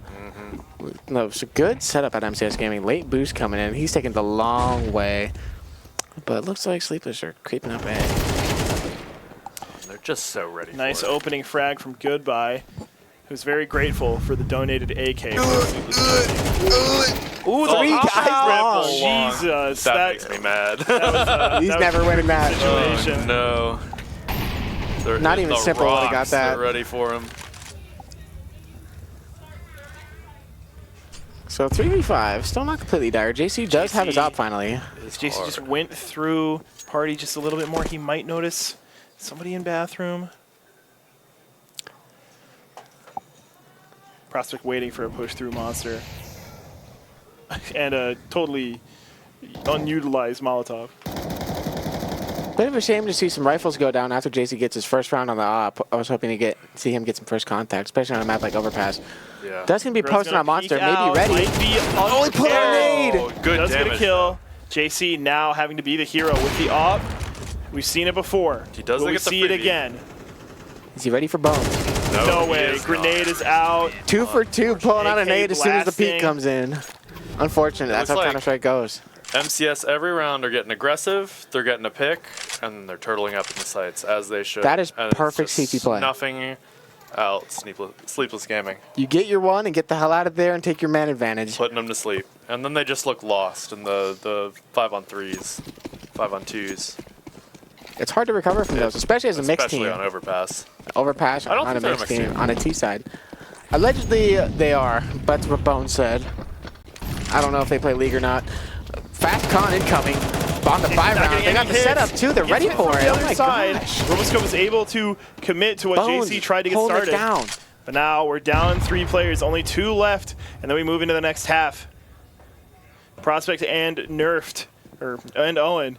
No, it's a good setup at MCS Gaming. Late boost coming in. He's taking the long way. But it looks like Sleepless are creeping up A. They're just so ready. Nice for it. opening frag from Goodbye, who's very grateful for the donated AK. Ooh, three Oh, guys long. Jesus, That makes me mad. He's never winning that. Situation. Oh, no. They're Not hitting even the simple when they got rocks. that. They're ready for him. So 3v5, still not completely dire. JC does have his op finally. If JC just went through party just a little bit more, he might notice somebody in bathroom. Prospect waiting for a push through monster. And a totally unutilized Molotov. Bit of a shame to see some rifles go down after JC gets his first round on the op. I was hoping to see him get some first contact, especially on a map like Overpass. Yeah. That's going to be Girl's posted gonna on Monster, peek maybe out, ready. might be Oh, he put on a nade! Oh, good Does get a damage. kill. JC now having to be the hero with the op. We've seen it before. He does Will we get the see it freebie. again? Is he ready for bones? No he way. is Grenade not. is out. 2 for 2, pulling out a AK nade as soon as the peak blasting. comes in. Unfortunate, that's how looks like- Counter-Strike goes. MCS every round are getting aggressive. They're getting a pick, and they're turtling up in the sights as they should. That is And it's perfect just CT play. Snuffing out Sleepless Gaming, You get your one and get the hell out of there and take your man advantage. putting them to sleep, and then they just look lost in the 5-on-3s, 5-on-2s. It's hard to recover from those, especially as a mixed Especially team. on Overpass. Overpass I don't on a think they're a mixed mixed team, team. on a T side. Allegedly, they are, but that's what Bones said. I don't know if they play League or not. Fast con incoming. On the 5 Not round. getting They got any the hits. setup too. They're Gets ready hit for from it. the Oh other my side. gosh. Roboscope is able to commit to what Bones JC tried to get holding it started. down. But now we're down 3 players, only 2 left, and then we move into the next half. Prospect and Nerfed, and Owen.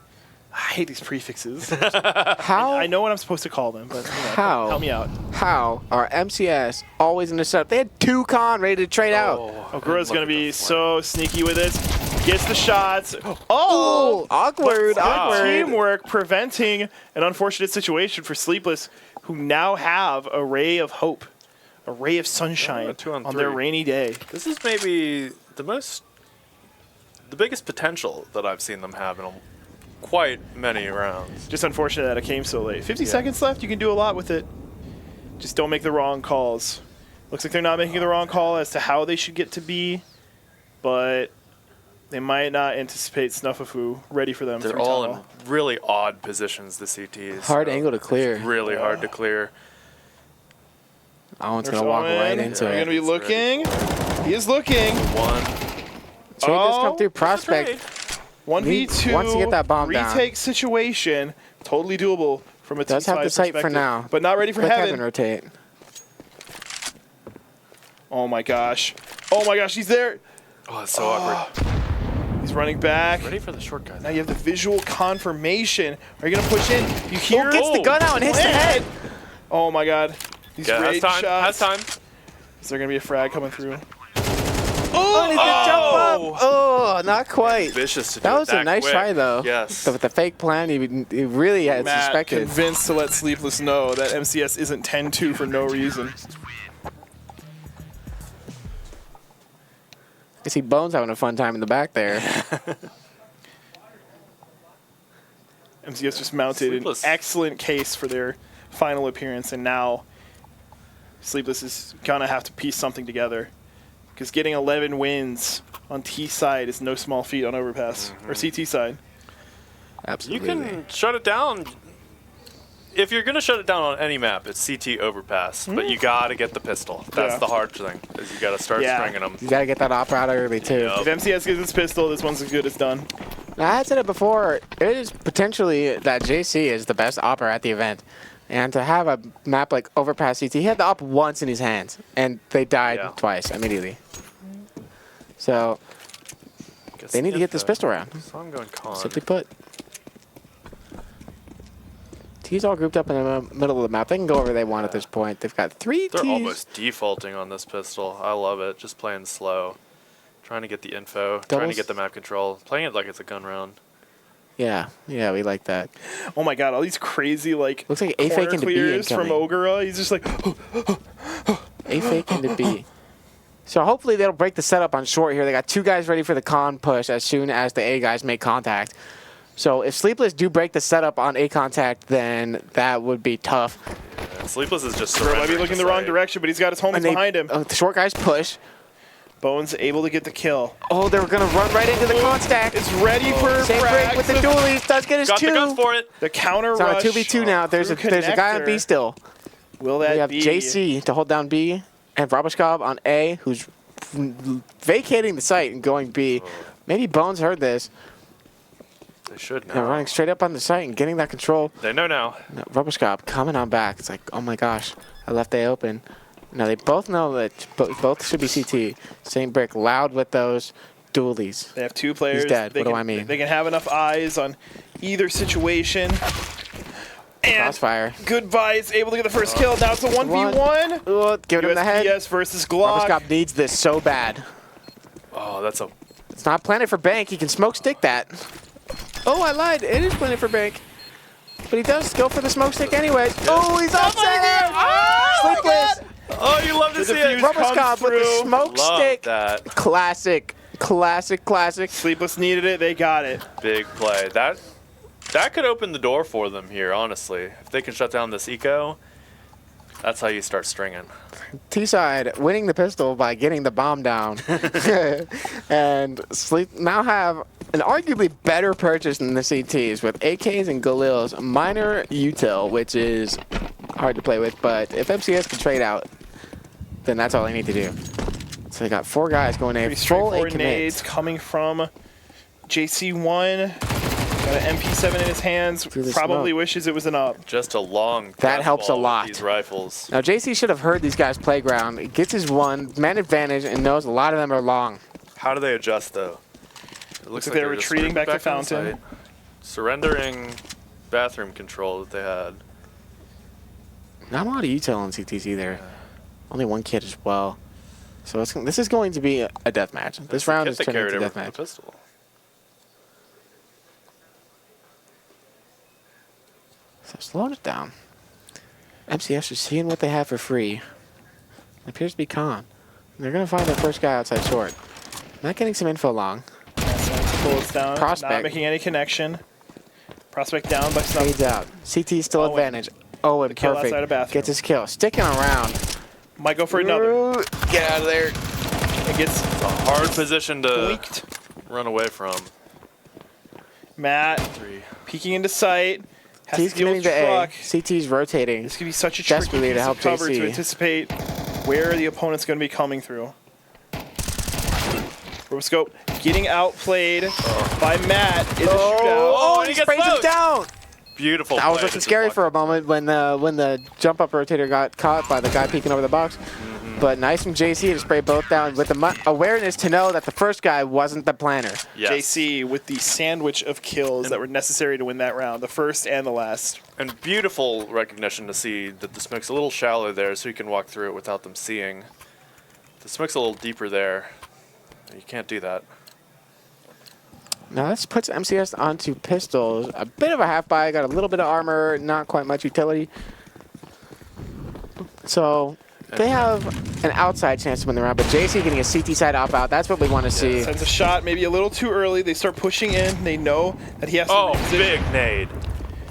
I hate these prefixes. How? I know what I'm supposed to call them, but How? help me out. How are MCS always in the setup? They had 2 con ready to trade out. Ogura's going to be so sneaky with it. Gets the shots. Ooh, Oh! awkward, awkward. Teamwork preventing an unfortunate situation for Sleepless, who now have a ray of hope, a ray of sunshine Yeah, 2 on on their 3. rainy day. This is maybe the biggest potential that I've seen them have in quite many rounds. Just unfortunate that it came so late. 50 seconds left. You can do a lot with it. Just don't make the wrong calls. Looks like they're not making the wrong call as to how they should get to B, but they might not anticipate Snuffafu ready for them. They're through all tunnel. in really odd positions, the CTs. Hard so angle to clear. it's really hard to clear. Owen's There's going to walk Owen. right into They're going to it. be looking. He is looking. One. Trade does come Oh, through. Prospect. 1v2 Wants to get that bomb down. retake situation, totally doable from a Does team have the size sight for perspective, now. but not ready for Let heaven. Kevin rotate. Oh my gosh! Oh my gosh! He's there. Oh, that's so awkward. He's running back. Ready for the short guy. Now you have the visual confirmation. Are you gonna push in? You hear? Gets the gun out and hits the head. Oh my god! These Yeah, rage has time. shots. Has time. Is there gonna be a frag coming through? Oh, he did jump up. Oh, not quite. Vicious to do That it was a nice quick. try, though. Yes. So with the fake plan, he really had Matt suspected. convinced to let Sleepless know that MCS isn't 10-2 for no reason. I see Bones having a fun time in the back there. MCS just mounted Sleepless. an excellent case for their final appearance, and now Sleepless is gonna have to piece something together. Because getting 11 wins on T side is no small feat on Overpass, or CT side. You Absolutely. can shut it down. If you're going to shut it down on any map, it's CT Overpass. But you got to get the pistol. That's Yeah. the hard thing, is you got to start Yeah. stringing them. You got to get that op out early, too. Yup. If MCS gets its pistol, this one's as good as done. Now, I had said it before, it is potentially that JC is the best opper at the event. And to have a map like Overpass CT, he had the op once in his hands, and they died Yeah. twice immediately. So they need to get this pistol round. So I'm going con. Simply put. T's all grouped up in the middle of the map. They can go wherever they want at this point. They've got 3 They're T's. almost defaulting on this pistol. I love it. Just playing slow. Trying to get the info. Trying to Doubles? get the map control. Playing it like it's a gun round. Yeah, we like that. Oh my god, all these crazy like Looks like A fake corner into B clears from incoming. Ogura. He's just like, A fake into B. So hopefully they'll break the setup on short here. They got 2 guys ready for the con push as soon as the A guys make contact. So if Sleepless do break the setup on A contact, then that would be tough. Yeah, Sleepless is just Bro might be surrendering looking the the wrong site. direction, but he's got his homies behind him. The short guys push. Bones able to get the kill. Oh, they were going to run right into the con stack. Is ready for Same break with the frags. dualies. Does get his Got 2. the guns for it. The counter It's on a rush. 2v2 now. There's a guy on B connector. still. Will We that have be? JC to hold down B and Roboshkov on A, who's vacating the site and going B. Maybe Bones heard this. They should They're now. running straight up on the site and getting that control. They know now. No, Roboshkov coming on back. It's like, oh my gosh, I left A open. Now they both know that both should be CT. Same brick, loud with those dualies. They have 2 players. He's dead. They What do can- I mean? They can have enough eyes on either situation. And Crossfire. Goodbye is able to get the first kill. Now it's a 1v1. Oh, give it in the head. USPS versus Glock. Roboshkov needs this so bad. Oh, that's a. It's not planted for bank. He can smoke stick that. Oh, I lied. It is planted for bank. But he does go for the smoke stick anyways. Oh, he's offside. Sleepless. Oh, you love to The see it. defuse Roboshkov comes with the through. smoke Love stick. that. Classic. Sleepless needed it. They got it. Big play. That could open the door for them here, honestly. If they can shut down this eco, that's how you start stringing. T-side winning the pistol by getting the bomb down. And Sleep now have an arguably better purchase than the CTs with AKs and Galil's minor util, which is hard to play with, but if MCS can trade out, then that's all they need to do. So they got 4 guys going in, Pretty full A straightforward nades commits. coming from JC1. Got an MP7 in his hands. Through the Probably smoke. wishes it was an up. Just a long. That helps a fastball with lot. These rifles. Now JC should have heard these guys playground. He gets his 1, man advantage, and knows a lot of them are long. How do they adjust though? It looks like they're just retreating back to in the Fountain. site. Surrendering bathroom control that they had. Not a lot of util on CTs either. Only 1 kid as well. So this is going to be a death match. This round is Kit that turning carried into over death from the match. pistol. So slowing it down. MCS is seeing what they have for free. It appears to be Khan. They're going to find their first guy outside short. Not getting some info long. Bullets down. Prospect. Not making any connection. Prospect down by some. Fades out. CT still Owen. advantage. Owen, The kill perfect. outside of bathroom. Gets his kill. Sticking around. Might go for another. Ooh, get out of there. It gets Hard position to leaked. run away from. Matt 3. peeking into sight. Has T's to deal committing with to A. truck. CT's rotating. This could be such a tricky Desperately to piece help of cover JC. to anticipate where the opponent's going to be coming through. Rotoscope getting outplayed by Matt in the shootout. Oh, and he he gets sprays him both. down. Beautiful. That was play looking to scary just for a block moment when the jump up rotator got caught by the guy peeking over the box. But nice from JC to spray both down with the awareness to know that the first guy wasn't the planner. it. Yes. JC with the sandwich of kills that were necessary to win that round, the first and the last. And beautiful recognition to see that the smoke's a little shallow there, so you can walk through it without them seeing. The smoke's a little deeper there. You can't do that. Now this puts MCS onto pistols. A bit of a half buy, got a little bit of armor, not quite much utility. So they have an outside chance to win the round, but JC getting a CT side op out. That's what we want to see. Sends a shot maybe a little too early. They start pushing in. They know that he has to Oh, reposition. big nade.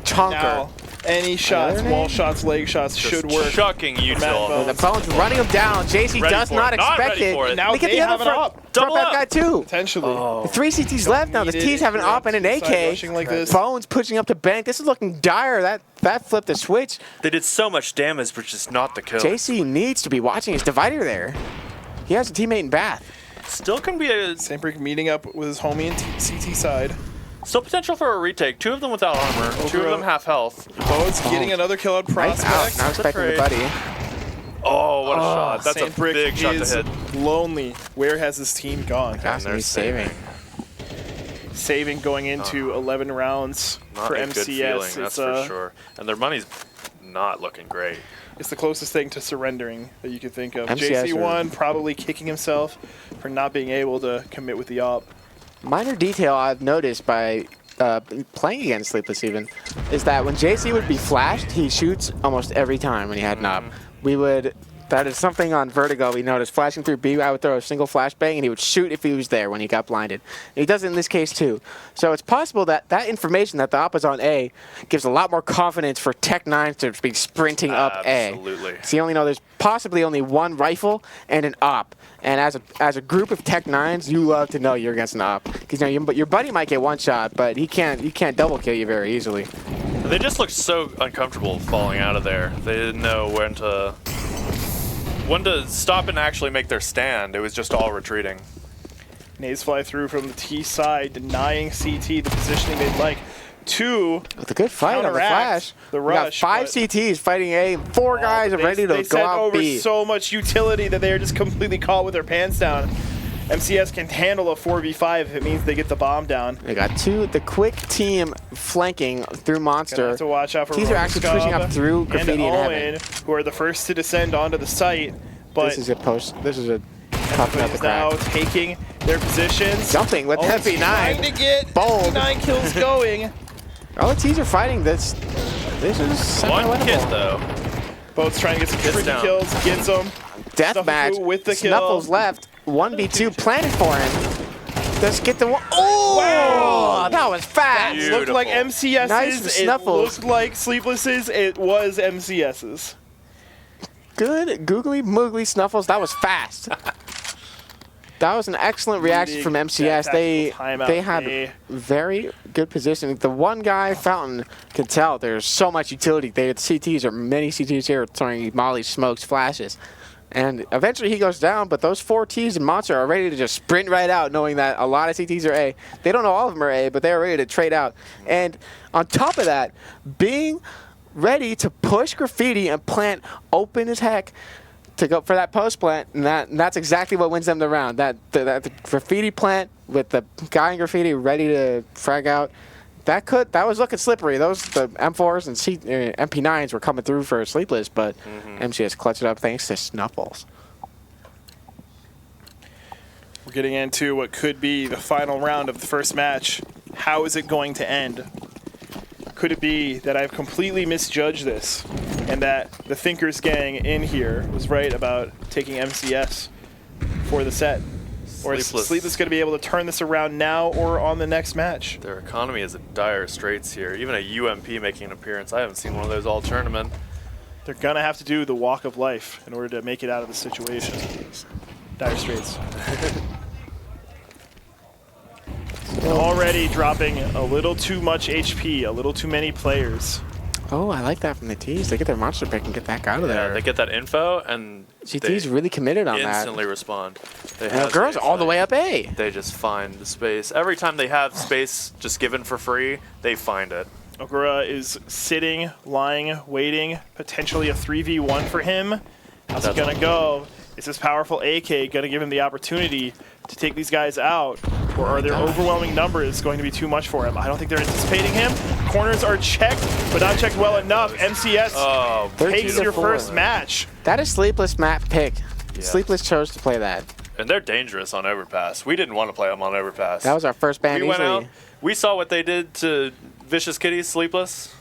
Chonker. Now, any shots, Another wall nade? shots, leg shots should Just work. chucking Matt util. Bones. The Bones running him down. JC Ready does for not it. Not expect ready it. for it. Now Look at they the have other an front, op. front Double back up. guy too. Potentially. Oh. 3 CTs left now. The Need it T's have an if you're op and an side AK. rushing like this. Bones pushing up to bank. This is looking dire. That flipped the switch. They did so much damage, but just not the kill. JC needs to be watching his divider there. He has a teammate in Bath. Still can be a Sandbrick meeting up with his homie in CT side. still potential for a retake. 2 of them without armor. 2 of them half health. Bones getting another kill on Nice out. Prospect. Now expecting the trade. buddy. Oh, what a shot. That's a Sandbrick big shot to is hit. lonely. Where has his team gone? Gosh, they're he's saving. saving going into 11 rounds Not for a MCS. good feeling, that's for sure. And their money's not looking great. It's the closest thing to surrendering that you could think of. MCS JC1 probably kicking himself for not being able to commit with the op. Minor detail I've noticed by playing against Sleepless even is that when JC would be flashed, he shoots almost every time when he had an op. That is something on Vertigo we noticed. Flashing through B, I would throw a single flashbang, and he would shoot if he was there when he got blinded. And he does it in this case, too. So it's possible that that information that the op is on A gives a lot more confidence for Tech9 to be sprinting up A. Absolutely. So you only know there's possibly only one rifle and an op. And as a group of Tech9s, you love to know you're against an op. Because your buddy might get one shot, but he can't double kill you very easily. They just looked so uncomfortable falling out of there. They didn't know when to stop and actually make their stand. It was just all retreating. Nades fly through from the T side, denying CT the positioning they'd like to With a good fight on the counteract flash. the We got rush, 5 but- CTs fighting A. 4 guys are ready to they go sent out over B. so much utility that they are just completely caught with their pants down. MCS can handle a 4v5 if it means they get the bomb down. They got the quick team flanking through Gonna Monster. have to watch out for These are actually pushing up through Graffiti and Owen, who are the first to descend onto the site. But This is a tough nut to is now crack. taking their positions. Jumping with Trying MP9. to get Bold. 9 kills going. LTs are fighting this. This is One kit, semi-winnable. though. Both trying to get some Gets tricky down. kills. Gets them. Deathmatch. with the kill. Snuffles left. 1v2 planted for him. Let's get the one. Oh! Wow. That was fast. Beautiful. Looked like MCS's. Nice for It Snuffles. looked like Sleepless's. It was MCS's. Good googly moogly Snuffles. That was fast. That was an excellent reaction from MCS. They had very good positioning. The one guy, Fountain, could tell there's so much utility. They had CTs, or many CTs here, throwing mollies, smokes, flashes. And eventually he goes down, but those 4 Ts and Monster are ready to just sprint right out, knowing that a lot of CTs are A. They don't know all of them are A, but they're ready to trade out. And on top of that, being ready to push Graffiti and plant open as heck to go for that post plant, and that's exactly what wins them the round. That the Graffiti plant with the guy in Graffiti ready to frag out. That was looking slippery. The M4s and MP9s were coming through for Sleepless, but MCS clutched it up thanks to Snuffles. We're getting into what could be the final round of the first match. How is it going to end? Could it be that I've completely misjudged this and that the Thinkers gang in here was right about taking MCS for the set? Or is Sleepless going to be able to turn this around now or on the next match? Their economy is in dire straits here. Even a UMP making an appearance. I haven't seen one of those all tournament. They're going to have to do the walk of life in order to make it out of the situation. Dire straits. Already dropping a little too much HP, a little too many players. Oh, I like that from the Ts. They get their monster pick and get back out of Yeah, there. they get that info and GT's really committed on that. instantly respond. They And the have girls space, all the like, way up A. They just find the space. Every time they have space just given for free, they find it. Ogura is sitting, lying, waiting. Potentially a 3v1 for him. How's it going to go? Is this powerful AK going to give him the opportunity to take these guys out? Or are their overwhelming numbers going to be too much for him? I don't think they're anticipating him. Corners are checked, but not checked well enough. MCS takes your first match. That is Sleepless map pick. Yeah. Sleepless chose to play that. And they're dangerous on overpass. We didn't want to play them on overpass. That was our first ban We went easily. out. We saw what they did to Vicious Kitties, Sleepless.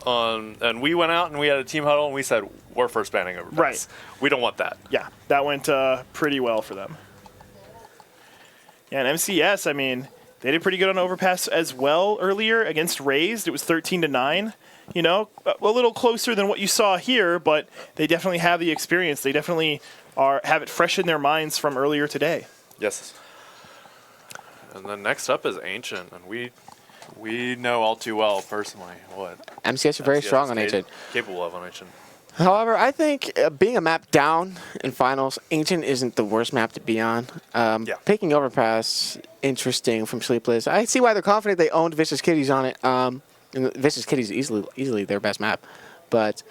And we went out and we had a team huddle and we said, we're first banning overpass. Right. We don't want that. Yeah, that went pretty well for them. Yeah, and MCS, I mean, they did pretty good on overpass as well earlier against Raised. It was 13-9. You know, a little closer than what you saw here, but they definitely have the experience. They definitely have it fresh in their minds from earlier today. Yes. And then next up is Ancient, and we know all too well personally what MCS are very MCS strong is on Ancient. capable of on Ancient. However, I think being a map down in finals, Ancient isn't the worst map to be on. Picking Overpass, interesting from Sleepless. I see why they're confident. They owned Vicious Kitties on it. And Vicious Kitties easily their best map. But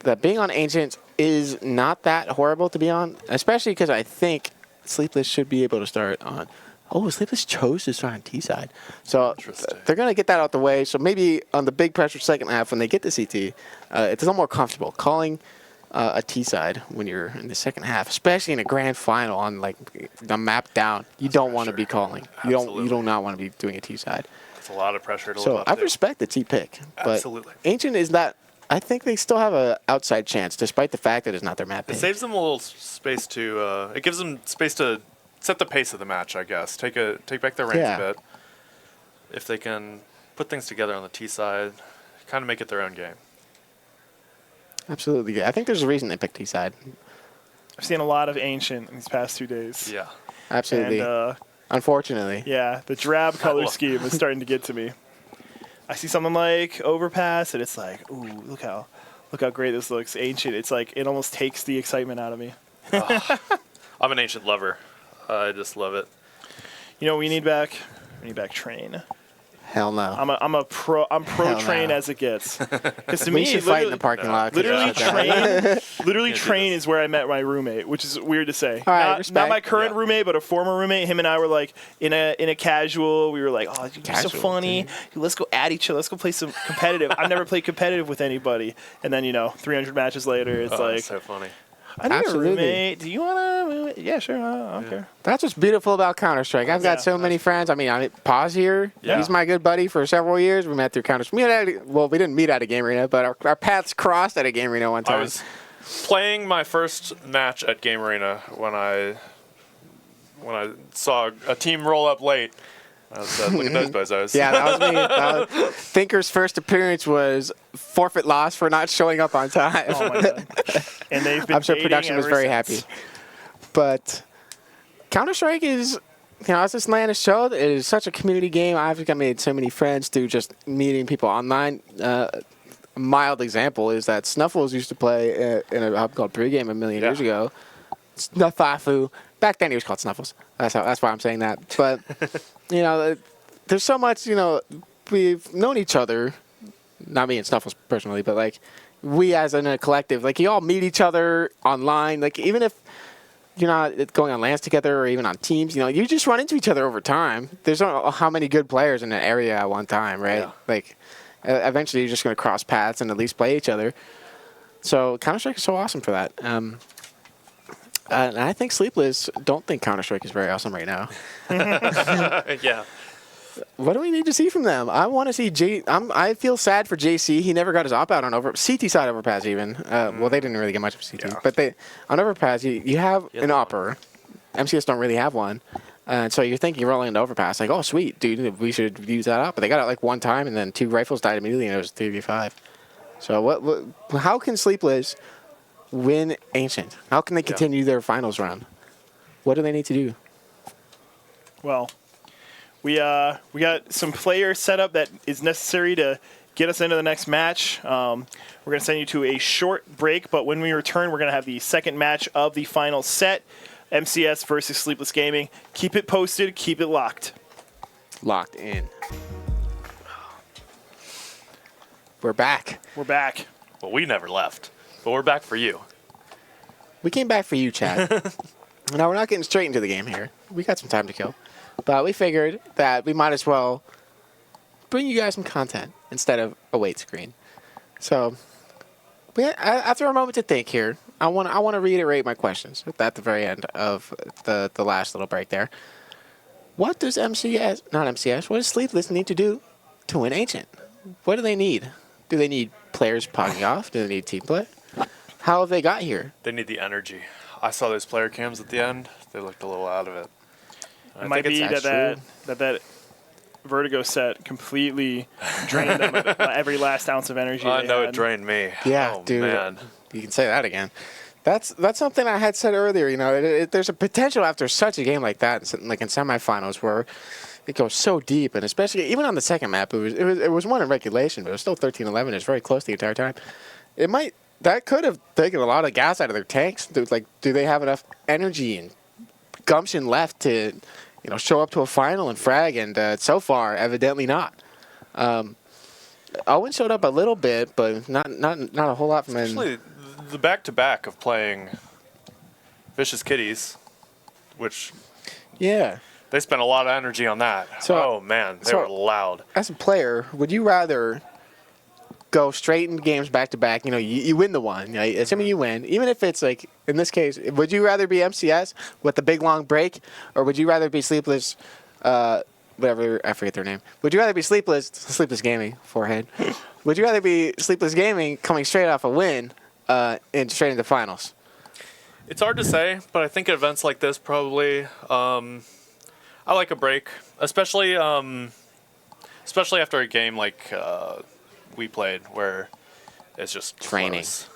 that being on Ancient is not that horrible to be on, especially because I think Sleepless should be able to start on Oh, Sleepless chose to start on T side. So Interesting. they're going to get that out the way. So maybe on the big pressure second half when they get to CT, it's a little more comfortable calling a T side when you're in the second half, especially in a grand final on like the map down. You don't want to be calling. You do not want to be doing a T side. It's a lot of pressure to So live up I to. respect the T pick. But Absolutely. Ancient is not. I think they still have an outside chance, despite the fact that it's not their map It pick. saves them a little space to. It gives them space to set the pace of the match, I guess. Take back their reins a bit. If they can put things together on the T side, kind of make it their own game. Absolutely. I think there's a reason they picked T side. I've seen a lot of Ancient in these past 2 days. Yeah. Absolutely. And Unfortunately. yeah, the drab color Look. scheme is starting to get to me. I see something like Overpass, and it's like, ooh, look how great this looks. Ancient, it's like it almost takes the excitement out of me. I'm an Ancient lover. I just love it. You know what we need back? We need back Train. Hell no. I'm pro Hell Train no. as it gets. Because to We me, should fight in the parking lot. 'cause Literally, it's like Literally, Can't do Train this. is where I met my roommate, which is weird to say. All right, not respect. my current Yeah. roommate, but a former roommate. Him and I were like in a casual. We were like, oh, you're so Casual, funny. dude. Let's go at each other. Let's go play some competitive. I've never played competitive with anybody. And then 300 matches later, it's Oh, like, that's so funny. I need Absolutely. a roommate. Do you want to? Yeah, sure. I don't care. That's what's beautiful about Counter-Strike. I've got Yeah. so many friends. I mean, Pause here. Yeah. He's my good buddy for several years. We met through Counter-Strike. We didn't meet at a game arena, but our paths crossed at a game arena one I time. was playing my first match at Game Arena when I saw a team roll up late. I said, "Look at those bozos." Yeah, that was me. Thinker's first appearance was forfeit loss for not showing up on time. Oh my god. And they've been. I'm sure dating production was ever very since. happy. But Counter-Strike is, as this LAN has showed, it is such a community game. I've made so many friends through just meeting people online. A mild example is that Snuffles used to play in a hub called Pregame a million years ago. Snufafu. Back then he was called Snuffles. That's why I'm saying that. But, there's so much, we've known each other. Not me and Snuffles personally, but like we as in a collective, like you all meet each other online. Like even if you're not going on LANs together or even on teams, you just run into each other over time. There's not how many good players in an area at one time, right? Yeah. Like eventually you're just going to cross paths and at least play each other. So Counter-Strike is so awesome for that. And I think Sleepless don't think Counter-Strike is very awesome right now. Yeah. What do we need to see from them? I want to see I feel sad for JC. He never got his op out on CT side overpass even. Well, they didn't really get much of CT, Yeah. but on overpass you have Yeah, an they opper. MCS don't really have one, and so you're thinking rolling into overpass like, oh sweet, dude, we should use that up. But they got it like one time, and then 2 rifles died immediately, and it was 3v5. So how can Sleepless win Ancient? How can they continue their finals run? What do they need to do? Well, we got some players set up that is necessary to get us into the next match. We're going to send you to a short break, but when we return, we're going to have the second match of the final set, MCS versus Sleepless Gaming. Keep it posted. Keep it locked. Locked in. We're back. We're back. Well, we never left, but we're back for you. We came back for you, Chad. Now, we're not getting straight into the game here. We got some time to kill. But we figured that we might as well bring you guys some content instead of a wait screen. So, after a moment to think here, I want to reiterate my questions at the very end of the last little break there. What does what does Sleepless need to do to win Ancient? What do they need? Do they need players pogging off? Do they need team play? How have they got here? They need the energy. I saw those player cams at the end. They looked a little out of it. It might be that's that Vertigo set completely drained them of every last ounce of energy. I they know had. it drained me. Yeah, oh, dude. Man. You can say that again. That's something I had said earlier. There's a potential after such a game like that, like in semifinals, where it goes so deep, and especially even on the second map, it was one in regulation, but it was still 13-11. It was very close the entire time. That could have taken a lot of gas out of their tanks. Do they have enough energy and gumption left to, show up to a final and frag? And so far, evidently not. Owen showed up a little bit, but not a whole lot from him. Especially the back-to-back of playing Vicious Kitties, which Yeah. They spent a lot of energy on that. So- oh man, they so- were loud. As a player, would you rather go straight into games back to back? You know, you win the one. Right? Assuming you win, even if it's like in this case, would you rather be MCS with the big long break, or would you rather be Sleepless? Whatever, I forget their name. Would you rather be Sleepless Gaming, forehead? Would you rather be Sleepless Gaming coming straight off a win and straight into finals? It's hard to say, but I think at events like this, probably, I like a break, especially after a game like we played, where it's just Training. close.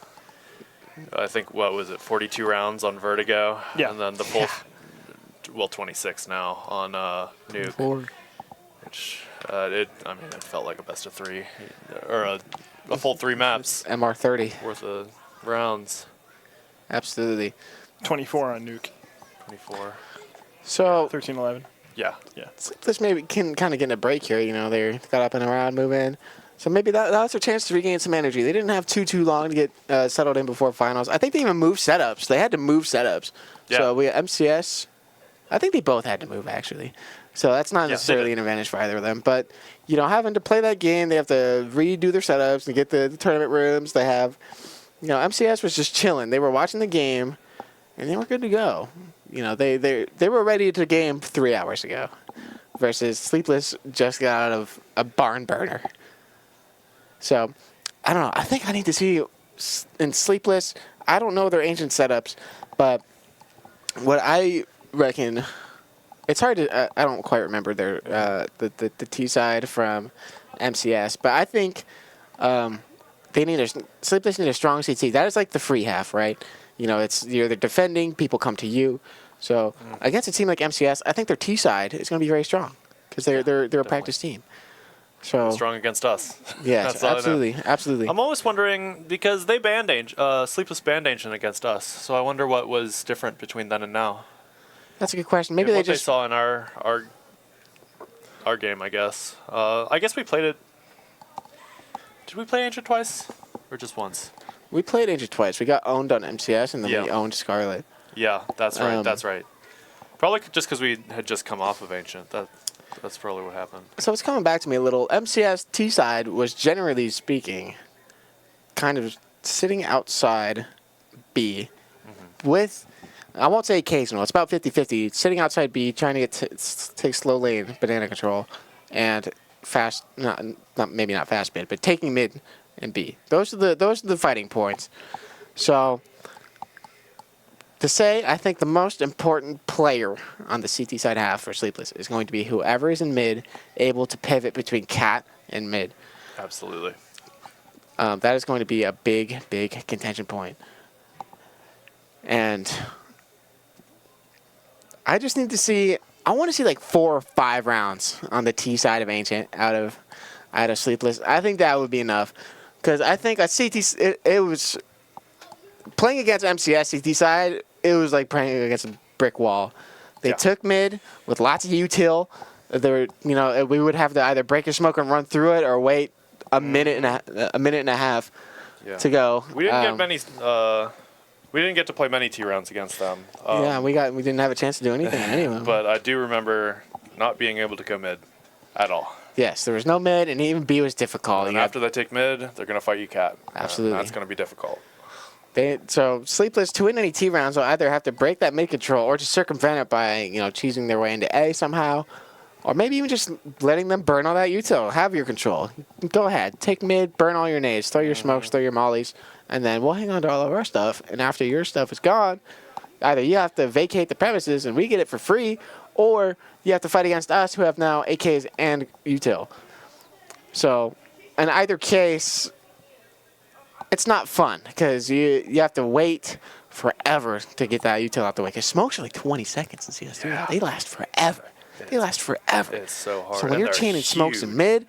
I think, what was it, 42 rounds on Vertigo, Yeah. and then the full, 26 now on Nuke. Which it felt like a best of 3, or a full 3 maps MR30. worth of rounds. Absolutely. 24 on Nuke. 24. So 13-11. Yeah. Sleepless maybe can kind of get in a break here. You know, they got up and around, move in. So maybe that was their chance to regain some energy. They didn't have too long to get settled in before finals. I think they even moved setups. They had to move setups. Yeah. So we MCS. I think they both had to move actually. So that's not Yes, they necessarily did. an advantage for either of them. But you know, having to play that game, they have to redo their setups and get the tournament rooms. They have, you know, MCS was just chilling. They were watching the game, and they were good to go. You know, they were ready to game 3 hours ago, versus Sleepless just got out of a barn burner. So, I don't know. I think I need to see in Sleepless. I don't know their ancient setups, but what I reckon, it's hard to. I don't quite remember their the T side from MCS, but I think they need Sleepless need a strong CT. That is like the free half, right? You know, it's you're defending. People come to you. So against a team like MCS, I think their T side is going to be very strong because they're a practice team. So Strong against us. yes, That's all I know. absolutely. I'm always wondering, because they banned Sleepless banned Ancient against us, so I wonder what was different between then and now. That's a good question. Maybe And they what just they saw in our game, I guess. I guess we played it. Did we play Ancient twice, or just once? we played Ancient twice. We got owned on MCS and then Yeah. we owned Scarlet. Yeah, that's right. Um, That's right. Probably just because we had just come off of Ancient. That's probably what happened. So it's coming back to me a little. MCS T side was generally speaking kind of sitting outside B with, I won't say occasional, it's about 50-50, sitting outside B, trying to take slow lane banana control and fast, not maybe not fast mid, but taking mid and B. Those are the fighting points. So to say, I think the most important player on the CT side half for Sleepless is going to be whoever is in mid, able to pivot between cat and mid. Absolutely. That is going to be a big contention point. And I just need to see, I want to see like 4 or 5 rounds on the T side of Ancient out of Sleepless. I think that would be enough. Because I think at CT, it was playing against MCS CT side, it was like playing against a brick wall. They Yeah. took mid with lots of util. There, you know, we would have to either break your smoke and run through it, or wait a minute and a half Yeah. to go. We didn't get many. We didn't get to play many T rounds against them. Yeah, we didn't have a chance to do anything anyway. But I do remember not being able to go mid at all. Yes, there was no mid, and even B was difficult. And You after they take mid, they're going to fight you cat. Absolutely. That's going to be difficult. So Sleepless to win any T rounds will either have to break that mid control or just circumvent it by cheesing their way into A somehow, or maybe even just letting them burn all that util. Have your control. Go ahead, take mid, burn all your nades, throw your smokes, throw your mollies, and then we'll hang on to all of our stuff. And after your stuff is gone, either you have to vacate the premises and we get it for free, or you have to fight against us who have now AKs and util. So in either case, it's not fun because you have to wait forever to get that util out the way. Because smokes are like 20 seconds in CS2. Yeah. They last forever. They last forever. It's so hard. So when and you're they're chaining smokes in huge. mid,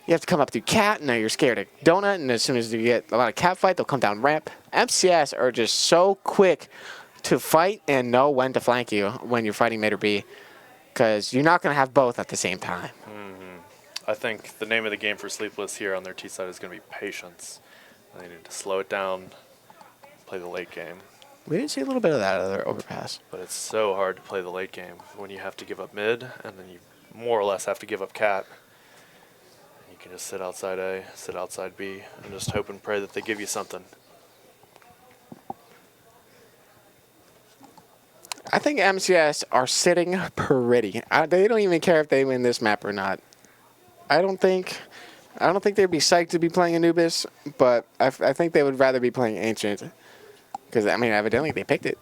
you have to come up through cat, and now you're scared of donut, and as soon as you get a lot of cat fight, they'll come down ramp. MCS are just so quick to fight and know when to flank you when you're fighting mid or B, because you're not going to have both at the same time. I think the name of the game for Sleepless here on their T side is going to be patience. They need to slow it down, play the late game. We didn't see a little bit of that other overpass. But it's so hard to play the late game when you have to give up mid, and then you more or less have to give up cat. You can just sit outside A, sit outside B, and just hope and pray that they give you something. I think MCS are sitting pretty. They don't even care if they win this map or not. I don't think they'd be psyched to be playing Anubis, but I think they would rather be playing Ancient. Because, I mean, evidently they picked it.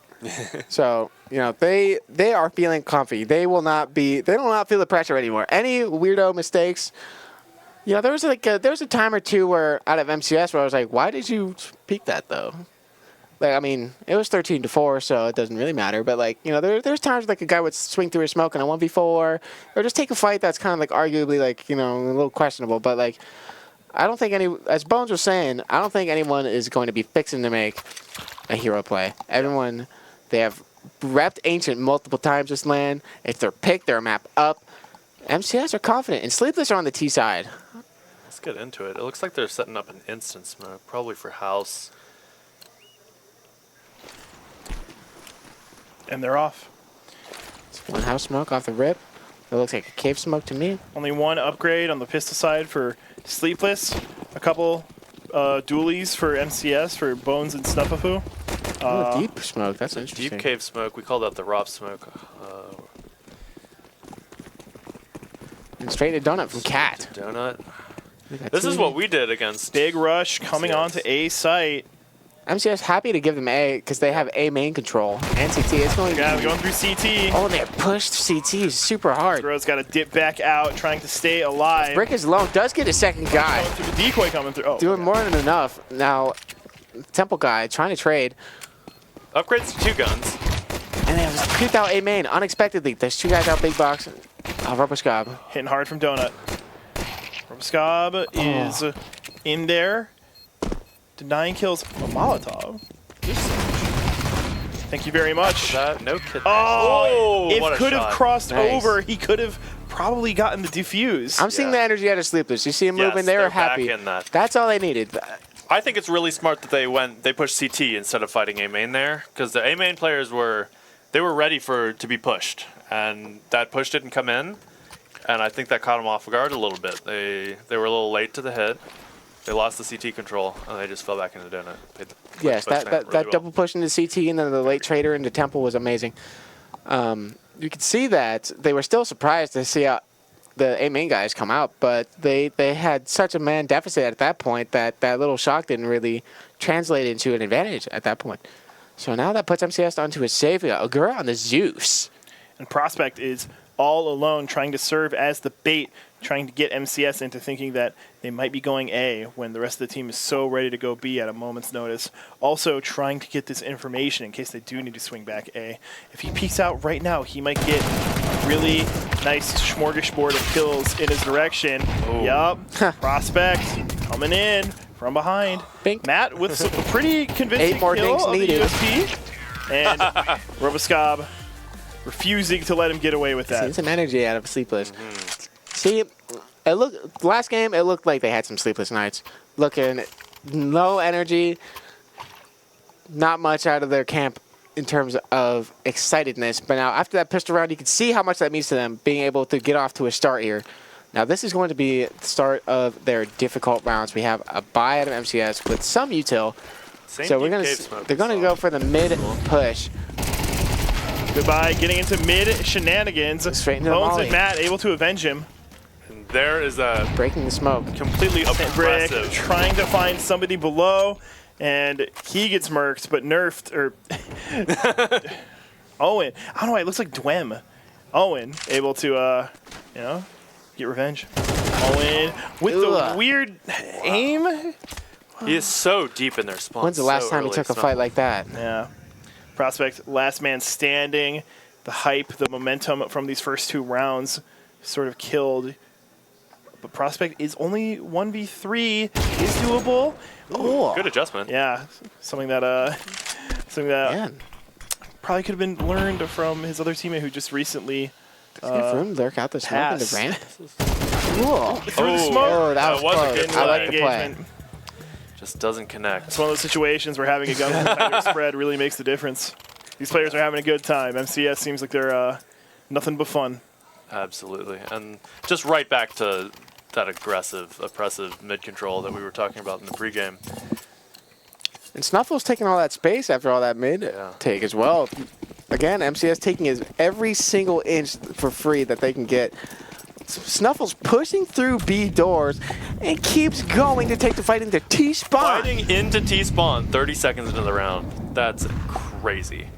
So, you know, they are feeling comfy. They will not feel the pressure anymore. Any weirdo mistakes, you know, there was a time or two where out of MCS where I was like, why did you peek that though? Like, I mean, it was 13-4, so it doesn't really matter. But like, you know, there's times like a guy would swing through a smoke in a 1v4, or just take a fight that's kind of like arguably like, you know, a little questionable. But like, I don't think as Bones was saying, I don't think anyone is going to be fixing to make a hero play. Everyone, they have repped Ancient multiple times this LAN. If they're picked, they're a map up. MCS are confident, and Sleepless are on the T side. Let's get into it. It looks like they're setting up an instant smoke, probably for house. And they're off. It's one house smoke off the rip. It looks like a cave smoke to me. Only one upgrade on the pistol side for Sleepless. A couple dualies for MCS for Bones and Snuffafoo. Deep smoke. That's interesting. Deep cave smoke. We call that the Rob smoke. And straight to donut from Cat. Donut. This is what we did against. Big rush coming onto A site. MCS happy to give them A because they have A main control and CT. It's going. Yeah, going through CT. Oh, they pushed CT super hard. Bro's got to dip back out, trying to stay alive. Brick is low. Does get a second guy. Going through the decoy coming through. Oh, doing more than enough. Now, Temple guy trying to trade. Upgrades to 2 guns. And they have creeped out A main unexpectedly. There's 2 guys out big box. Rubberscob. Hitting hard from Donut. Rubberscob is in there. Denying kills a Molotov. Thank you very much. No kid. Oh, what it a could have shot. crossed Nice. over. He could have probably gotten the defuse. I'm seeing the energy out of Sleepless. You see him moving. They were they're happy. back in that. That's all they needed. I think it's really smart that they pushed CT instead of fighting A main there, because the A main players were ready to be pushed, and that push didn't come in, and I think that caught them off guard a little bit. They were a little late to the hit. They lost the CT control, and they just fell back into donut. Yes, that double push into CT and then the late trader into Temple was amazing. You could see that they were still surprised to see how the A main guys come out, but they had such a man deficit at that point that little shock didn't really translate into an advantage at that point. So now that puts MCS onto a savior, Agura on the Zeus. And Prospect is all alone trying to serve as the bait, trying to get MCS into thinking that they might be going A when the rest of the team is so ready to go B at a moment's notice. Also trying to get this information in case they do need to swing back A. If he peeks out right now, he might get a really nice smorgasbord of kills in his direction. Yup. Prospect coming in from behind. Bink. Matt with a pretty convincing 8 more kill dinks of the needed. USP. And Roboscob refusing to let him get away with Seeing that. some energy out of Sleepless. See, last game it looked like they had some Sleepless nights. Looking low energy, not much out of their camp in terms of excitedness. But now after that pistol round, you can see how much that means to them being able to get off to a start here. Now this is going to be the start of their difficult rounds. We have a buy out of MCS with some util. So they're gonna go for the mid push. Goodbye, getting into mid shenanigans. Straight into the Bones molly. and Matt able to avenge him. And there is a Breaking the smoke. completely Brick oppressive. trying to find somebody below, and he gets murked, but nerfed, or Owen. I don't know why, it looks like Dwem. Owen able to, get revenge. Owen with the weird aim. He is so deep in their spawn. When's the last so time he early. took a It's not- fight like that? Yeah. Prospect, last man standing. The hype, the momentum from these first 2 rounds sort of killed. But Prospect is only 1v3. Is doable. Good adjustment. Yeah, something that Man, probably could have been learned from his other teammate who just recently if room lurk out the smoke in the pass. ramp. Cool. threw the smoke. Oh, that was was a close. good I like play. the play. Engagement. Just doesn't connect. It's one of those situations where having a gun with a tighter spread really makes the difference. These players are having a good time. MCS seems like they're nothing but fun. Absolutely. And just right back to that aggressive, oppressive mid-control that we were talking about in the pregame. And Snuffle's taking all that space after all that mid take as well. Again, MCS taking every single inch for free that they can get. Snuffle's pushing through B doors and keeps going to take the fight into T-spawn. Fighting into T-spawn 30 seconds into the round. That's crazy.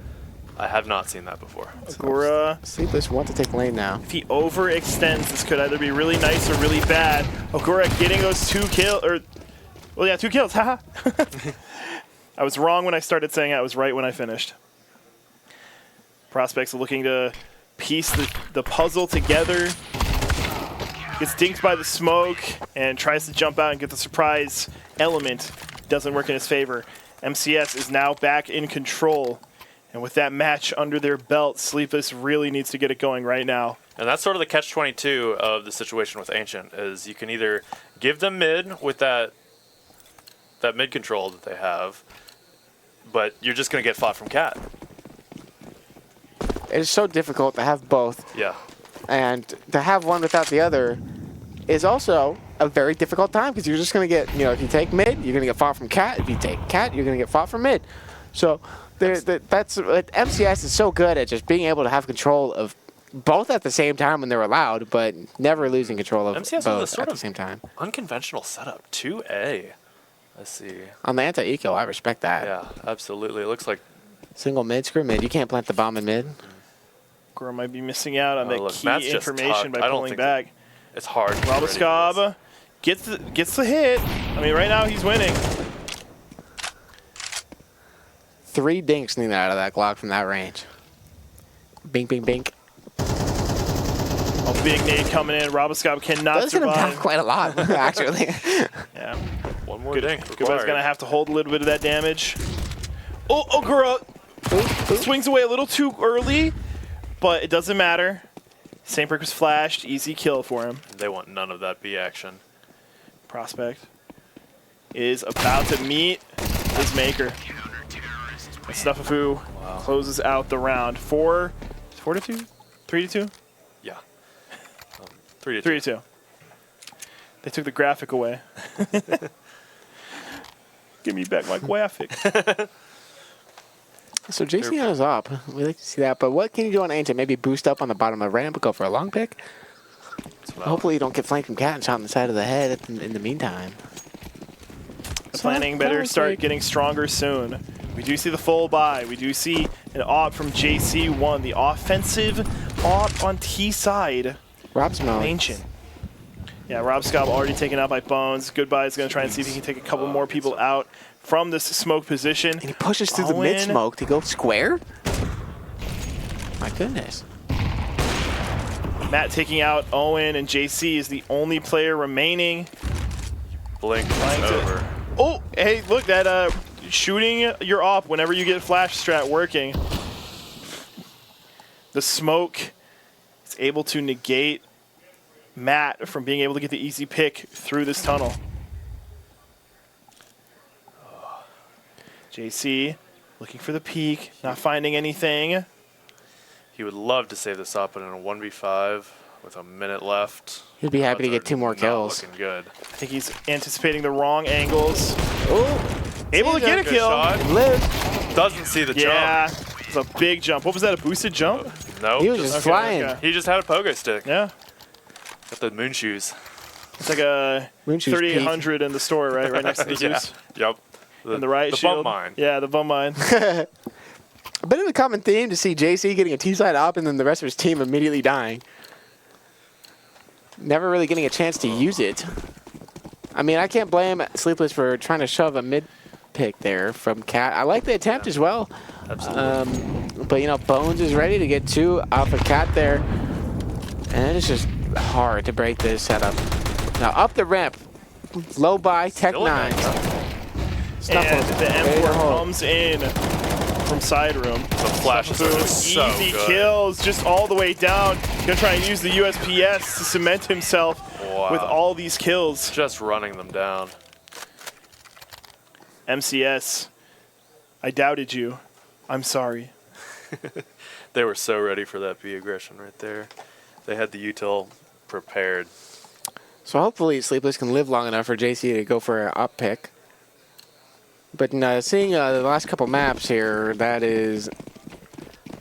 I have not seen that before. Agura. Sleepless want to take lane now. If he overextends, this could either be really nice or really bad. Agura getting those 2 kills, or, well, yeah, 2 kills, haha. I was wrong when I started saying I was right when I finished. Prospects looking to piece the puzzle together. Gets dinked by the smoke and tries to jump out and get the surprise element. Doesn't work in his favor. MCS is now back in control. And with that match under their belt, Sleepless really needs to get it going right now. And that's sort of the catch-22 of the situation with Ancient, is you can either give them mid with that mid control that they have, but you're just going to get fought from Cat. It is so difficult to have both. Yeah. And to have one without the other is also a very difficult time because you're just going to get, if you take mid, you're going to get fought from Cat. If you take Cat, you're going to get fought from mid. So MCS is so good at just being able to have control of both at the same time when they're allowed, but never losing control of MCS both at the same time. Unconventional setup, 2A. Let's see. On the anti-eco, I respect that. Yeah, absolutely. It looks like Single mid, screw mid. You can't plant the bomb in mid. Agura might be missing out on that look, key Matt's just information tucked. by I don't pulling think back. it's hard. Roboscob gets the hit. I mean, right now he's winning. 3 dinks needed out of that Glock from that range. Bink, bink, bink. A big nade coming in. Roboscob cannot That's gonna down survive. quite a lot, actually. Yeah. One more dink. Goodbye's going to have to hold a little bit of that damage. Oh, Agura swings away a little too early, but it doesn't matter. St. Brick was flashed. Easy kill for him. They want none of that B action. Prospect is about to meet his maker. And Snuffafu closes out the round. 4-2? 3-2? Yeah. 3-2. 3-2. They took the graphic away. Give me back my graphic. So JC is up. We like to see that. But what can you do on Ancient? Maybe boost up on the bottom of ramp, go for a long pick? Hopefully you don't get flanked from Cat and shot in the side of the head in the meantime. The planning better start getting stronger soon. We do see the full buy. We do see an AWP from JC1. The offensive AWP on T side. Rob's mode. Ancient. Yeah, Rob Scobb already taken out by Bones. Goodbye is going to try and see if he can take a couple more people out from this smoke position. And he pushes through the mid smoke to go square? My goodness. Matt taking out Owen, and JC is the only player remaining. Blink is over. Oh, hey, look, that shooting your AWP whenever you get flash strat working. The smoke is able to negate Matt from being able to get the easy pick through this tunnel. JC looking for the peak, not finding anything. He would love to save this up, but in a 1v5 with a minute left. He'd be happy to get 2 more not kills. Looking good. I think he's anticipating the wrong angles. Oh, Able to get a Good kill. shot. live. Doesn't see the Yeah, jump. it's a big jump. What was that, a boosted jump? No. He was just flying. okay. He just had a pogo stick. Yeah, Got the moon shoes. it's like a Moonshoe's 3800 in the store, right? Right next to the Yeah. Zeus. Yep. And the right the shield. bump mine. Yeah, the bum mine. A bit of a common theme to see JC getting a T-side up and then the rest of his team immediately dying. Never really getting a chance to use it. I mean, I can't blame Sleepless for trying to shove a mid pick there from Cat. I like the attempt as well. Absolutely. But, Bones is ready to get 2 off of Cat there. And it's just hard to break this setup. Now, up the ramp. Low by, Tech Still in 9. And the M4 comes in from side room. The flashes are just so Easy good. kills, just all the way down. Gonna try and use the USPS to cement himself Wow. with all these kills. Just running them down. MCS, I doubted you. I'm sorry. They were so ready for that B aggression right there. They had the util prepared. So hopefully Sleepless can live long enough for JC to go for an up pick. But seeing the last couple maps here, that is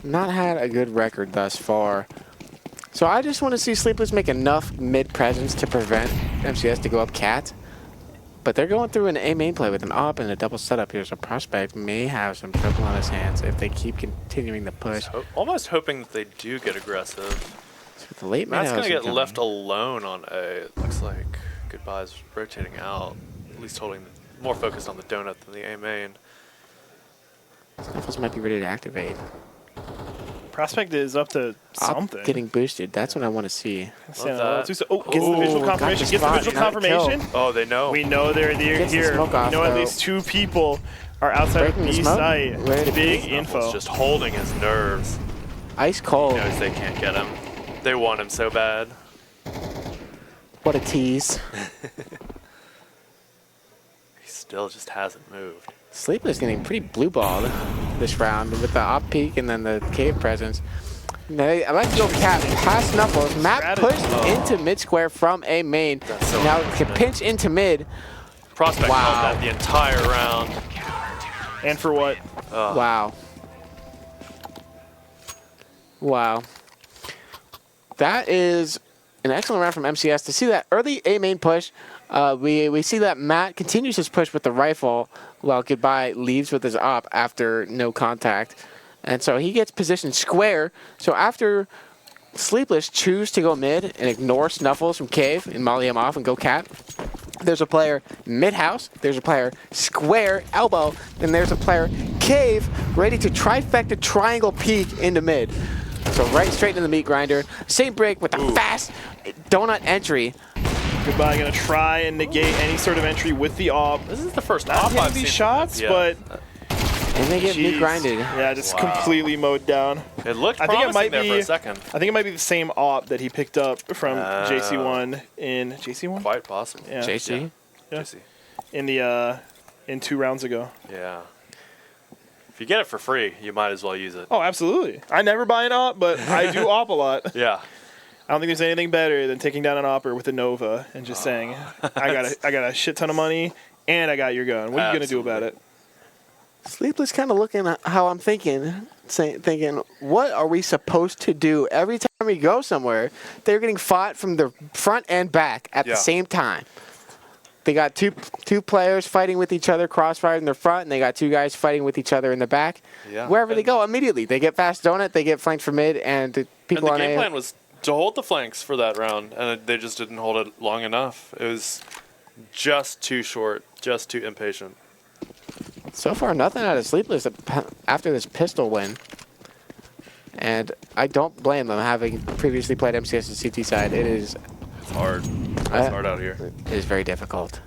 not had a good record thus far. So I just want to see Sleepless make enough mid presence to prevent MCS to go up cat. But they're going through an A main play with an op and a double setup here. So Prospect may have some trouble on his hands if they keep continuing the push. Almost hoping that they do get aggressive. So the late Matt's mid going to get left alone on A. It looks like Goodbye's rotating out. At least holding more focused on the donut than the A main. Snuffles might be ready to activate. Prospect is up to something. Op getting boosted. That's what I want to see. Gets the visual got confirmation. the Gets the spot, visual not confirmation. kill. Oh, they know. We know they're Gets the here. smoke We off, know at though. least 2 people are outside of Breaking the B smoke. site. Ready to Big peek. info. Just holding his nerves. Ice cold. He knows they can't get him. They want him so bad. What a tease. He still just hasn't moved. Sleepless getting pretty blue balled this round with the op peak and then the cave presence. Now, I like to go cat past Snuffles. Matt pushed into mid square from A main. so Now can pinch into mid. Prospect Wow. held that the entire round. And for what? Wow. Wow. That is an excellent round from MCS. To see that early A main push, we see that Matt continues his push with the rifle while Goodbye leaves with his op after no contact. And so he gets positioned square. So after Sleepless choose to go mid and ignore Snuffles from cave and molly him off and go cat, there's a player mid-house, there's a player square elbow, and there's a player cave ready to trifecta triangle peek into mid. So right straight into the meat grinder. Same break with a fast donut entry. Goodbye gonna try and negate any sort of entry with the op. This is the first Not op hitting I've these seen shots, from them. but And they get meat jeez. grinded. Yeah, just completely mowed down. It looked I think it promising might there for be. a second. I think it might be the same op that he picked up from JC1 in JC1. Quite possible. Yeah. JC? Yeah. JC. In the in 2 rounds ago. Yeah. If you get it for free, you might as well use it. Oh, absolutely. I never buy an op, but I do op a lot. Yeah. I don't think there's anything better than taking down an opper with a Nova and just saying, I got a shit ton of money and I got your gun. What are you gonna do about it? Sleepless kind of looking at how I'm thinking, thinking, what are we supposed to do every time we go somewhere? They're getting fought from the front and back at the same time. They got two players fighting with each other, crossfire in the front, and they got 2 guys fighting with each other in the back. Yeah. Wherever they go, immediately they get fast donut, they get flanked from mid, and the people And the on game A. plan was to hold the flanks for that round, and they just didn't hold it long enough. It was just too short, just too impatient. So far, nothing out of Sleepless after this pistol win. And I don't blame them, having previously played MCS and CT side. It's hard. It's hard out here. It is very difficult.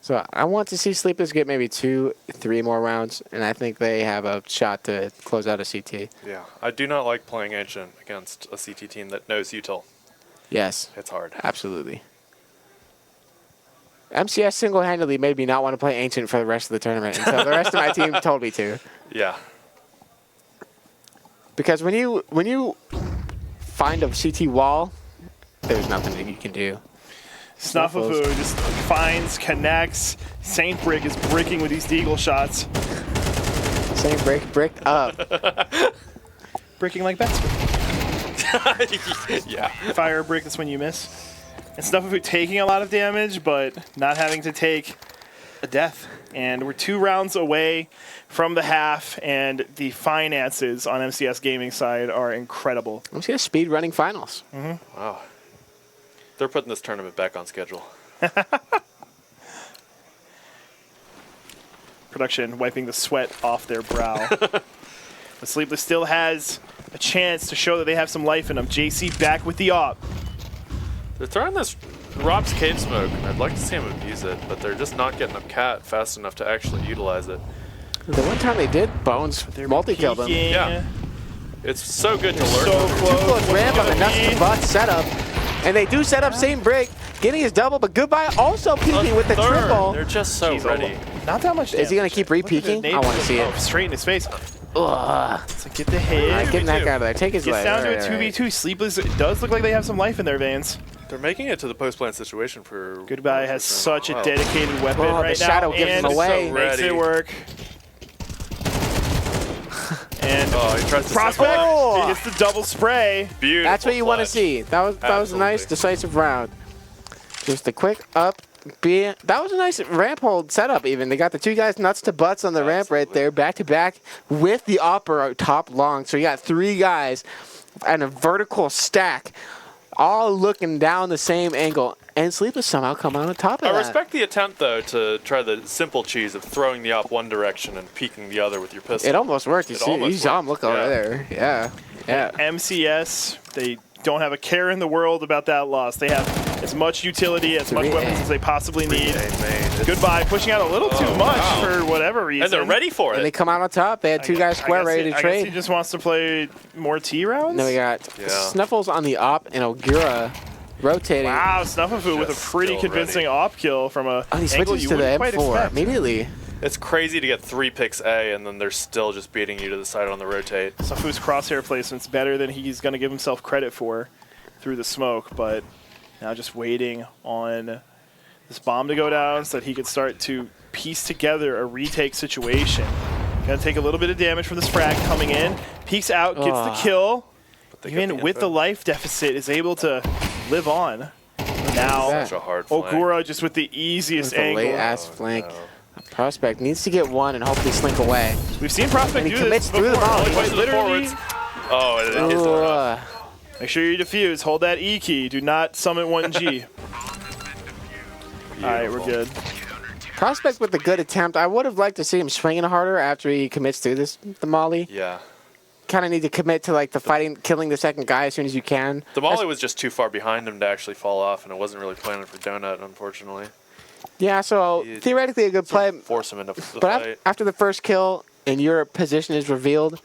So I want to see Sleepless get maybe 2-3 more rounds, and I think they have a shot to close out a CT. Yeah. I do not like playing Ancient against a CT team that knows util. Yes, It's hard. absolutely. MCS single-handedly made me not want to play Ancient for the rest of the tournament until the rest of my team told me to. Yeah. Because when you find a CT wall, there's nothing that you can do. Snufflefu just finds, connects. Saint Brick is bricking with these deagle shots. Same bricked up. Bricking like Baxter. Yeah. Fire a brick, that's when you miss. And Snufflefu taking a lot of damage, but not having to take a death. And we're 2 rounds away from the half, and the finances on MCS Gaming side are incredible. MCS speed running finals. Wow. They're putting this tournament back on schedule. Production wiping the sweat off their brow. But Sleepless still has a chance to show that they have some life in them. JC back with the op. They're throwing this Rob's cave smoke, and I'd like to see him abuse it, but they're just not getting up cat fast enough to actually utilize it. The one time they did, Bones multi-killed him. Peeking. Yeah. It's so good to learn. So Too close. close ramp on the What's Nuts gonna Bot setup. And they do set up same break, getting his double, but Goodbye also peeking with the Third. triple. They're just so Jeez, ready. Not that much damage. Is he going to keep Look at the re-peeking? nade I want to flip. see Oh, it. straight in his face. Ugh. So get the hit. All right, get that guy out of there. Take his Gets life. down to a All right. 2v2. Sleepless. It does look like they have some life in their veins. They're making it to the post-plant situation for... Goodbye has such a dedicated weapon Oh, right the shadow now. gives him and away. So makes ready. it work. And Oh, he tries to Prospect Oh. he gets the double spray. Beautiful. That's what you want to clutch. see. That was a nice, Absolutely. decisive round. Just a quick up B. That was a nice ramp hold setup even. They got the two guys nuts to butts on the ramp right there, back to back with the upper top long. So you got three guys and a vertical stack all looking down the same angle. And Sleepless somehow come out on top of I that. respect the attempt, though, to try the simple cheese of throwing the op one direction and peeking the other with your pistol. It almost worked. You It see, you almost saw him worked, look over yeah. there. Yeah. Yeah. MCS, they don't have a care in the world about that loss. They have as much utility, as much 3A. weapons as they possibly need. It's- Goodbye, pushing out a little too much wow. for whatever reason. And they're ready for And they it. come out on top. They had two guys square ready to I guess trade. he just wants to play more T rounds. Then we got Yeah. Snuffles on the op and Ogura rotating. Wow, Snuffafu with a Just pretty still convincing ready. op kill from a Oh, he angle switches you to the wouldn't quite M4 expect. immediately. It's crazy to get 3 picks A, and then they're still just beating you to the side on the rotate. Snuffafu's crosshair placement's better than he's going to give himself credit for through the smoke, but now just waiting on this bomb to go down so that he could start to piece together a retake situation. Gonna take a little bit of damage from this frag coming in, peeks out, gets the kill. They get Even with the info. life deficit, is able to live on. Now, that? Such a hard flank. Ogura just with the easiest With a angle. late ass flank. no. Prospect needs to get one and hopefully slink away. We've seen Prospect And he do commits this through the before. volley. Like, Pushes it literally, forwards. Oh, it is a rough. Ugh. make sure you defuse. Hold that E key. Do not summon 1G. All right, we're good. Prospect with a good attempt. I would have liked to see him swinging harder after he commits through the molly. Yeah. Kind of need to commit to like the fighting, killing the second guy as soon as you can. The molly was just too far behind him to actually fall off, and it wasn't really planning for Donut, unfortunately. Yeah, so You- theoretically a good play. Force him into the But fight. after the first kill and your position is revealed,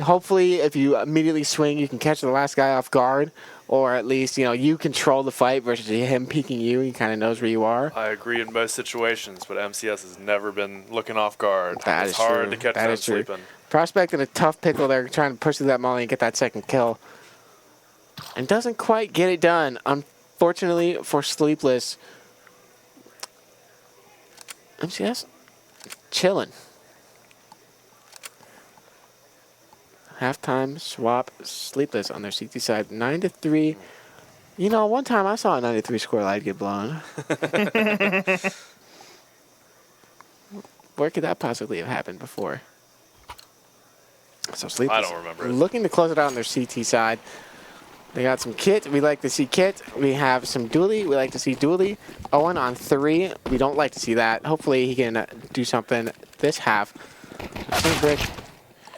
hopefully if you immediately swing, you can catch the last guy off guard, or at least you control the fight versus him peeking you. He kind of knows where you are. I agree in most situations, but MCS has never been looking off guard. That it's is hard true. to catch That them is true. sleeping. Prospect in a tough pickle there, trying to push through that molly and get that second kill, and doesn't quite get it done. Unfortunately for Sleepless, MCS chilling. Halftime swap Sleepless on their CT side, 9-3. One time I saw a 9-3 score light get blown. Where could that possibly have happened before? So Sleepless I don't remember it. looking to close it out on their CT side. They got some kit. We like to see kit. We have some dually. We like to see dually. Owen on 3. We don't like to see that. Hopefully he can do something this half. Brick.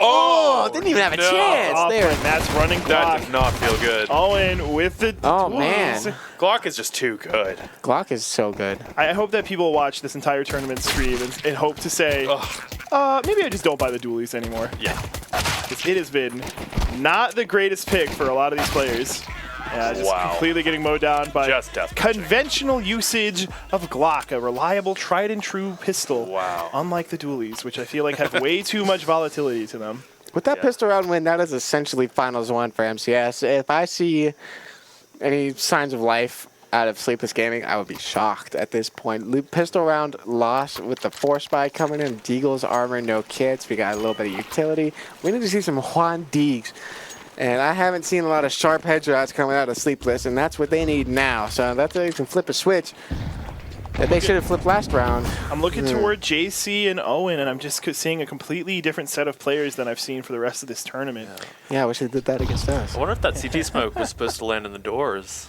Oh, didn't even have a no. chance Off there. when Matt's running That Glock. did not feel good. Owen with the Oh, tools. man. Glock is just too good. Glock is so good. I hope that people watch this entire tournament stream and hope to say, Ugh. maybe I just don't buy the dualies anymore. Yeah. 'Cause it has been not the greatest pick for a lot of these players. Yeah, just Wow. completely getting mowed down by Just death punching. conventional usage of Glock, a reliable, tried and true pistol. Wow. Unlike the dualies, which I feel like have way too much volatility to them. With that Yeah. pistol round win, that is essentially finals one for MCS. If I see any signs of life out of Sleepless Gaming, I would be shocked at this point. Pistol round loss with the Force Spy coming in. Deagle's armor, no kits. We got a little bit of utility. We need to see some Juan Deags. And I haven't seen a lot of sharp headshots coming out of Sleepless, and that's what they need now. So that's they can flip a switch that they should have flipped last round. I'm looking toward JC and Owen, and I'm just seeing a completely different set of players than I've seen for the rest of this tournament. Yeah, I wish they did that against us. I wonder if that CT smoke was supposed to land in the doors.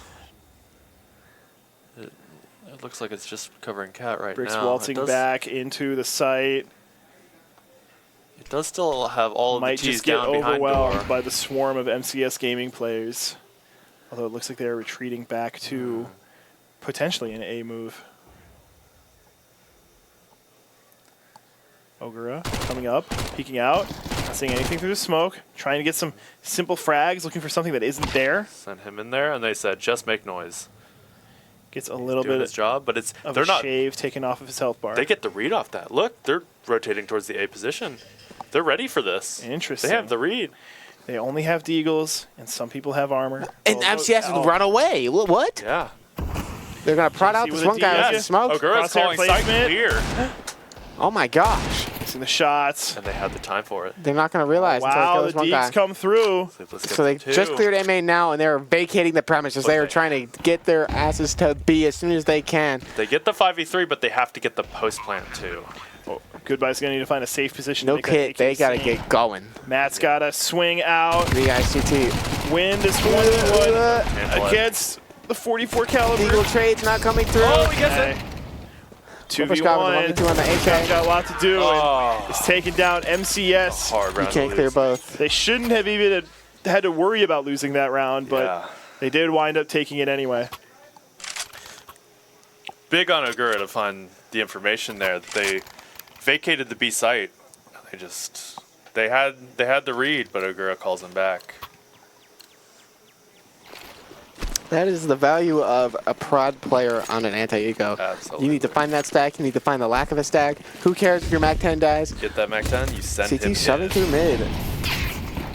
It looks like it's just covering Cat right Brick's now. waltzing back into the site. It does still have all of Might the T's just get down behind overwhelmed door. by the swarm of MCS gaming players. Although it looks like they're retreating back to potentially an A move. Ogura coming up, peeking out, not seeing anything through the smoke, trying to get some simple frags, looking for something that isn't there. Sent him in there, and they said, just make noise. Gets a little doing bit his job, but of they're a not. shave taken off of his health bar. They get the read off that. Look, they're rotating towards the A position. They're ready for this. Interesting. They have the read. They only have deagles, and some people have armor. And MCS would run away. What? Yeah. They're going to prod out JC this with one a guy DG. with the smoke. Ogura's Crosshair calling sight placement. clear. Oh, my gosh. Missing the shots. And they had the time for it. They're not going to realize until Wow, they kill the this one guy. deags come through. So they just cleared A main now, and they're vacating the premises. They are trying to get their asses to B as soon as they can. They get the 5v3, but they have to get the post plant too. Goodbye's going to need to find a safe position. No to make that kit. They AKC. got to get going. Matt's got to swing out, The ICT. win this 1v1 against the 44 caliber. Eagle trade's not coming through. Oh, he gets Okay. it. 2v1. 1v2 on the AK. Got a lot to do. Oh. And it's taking down MCS. Hard You round. can't to clear lose. both. They shouldn't have even had to worry about losing that round, but Yeah. they did wind up taking it anyway. Big on Ogura to find the information there that they vacated the B site. They had the read, but Ogura calls them back. That is the value of a prod player on an anti-ego. Absolutely. You need to find that stack. You need to find the lack of a stack. Who cares if your MAC 10 dies? Get that Mac 10, you send him CT shoving in. through mid.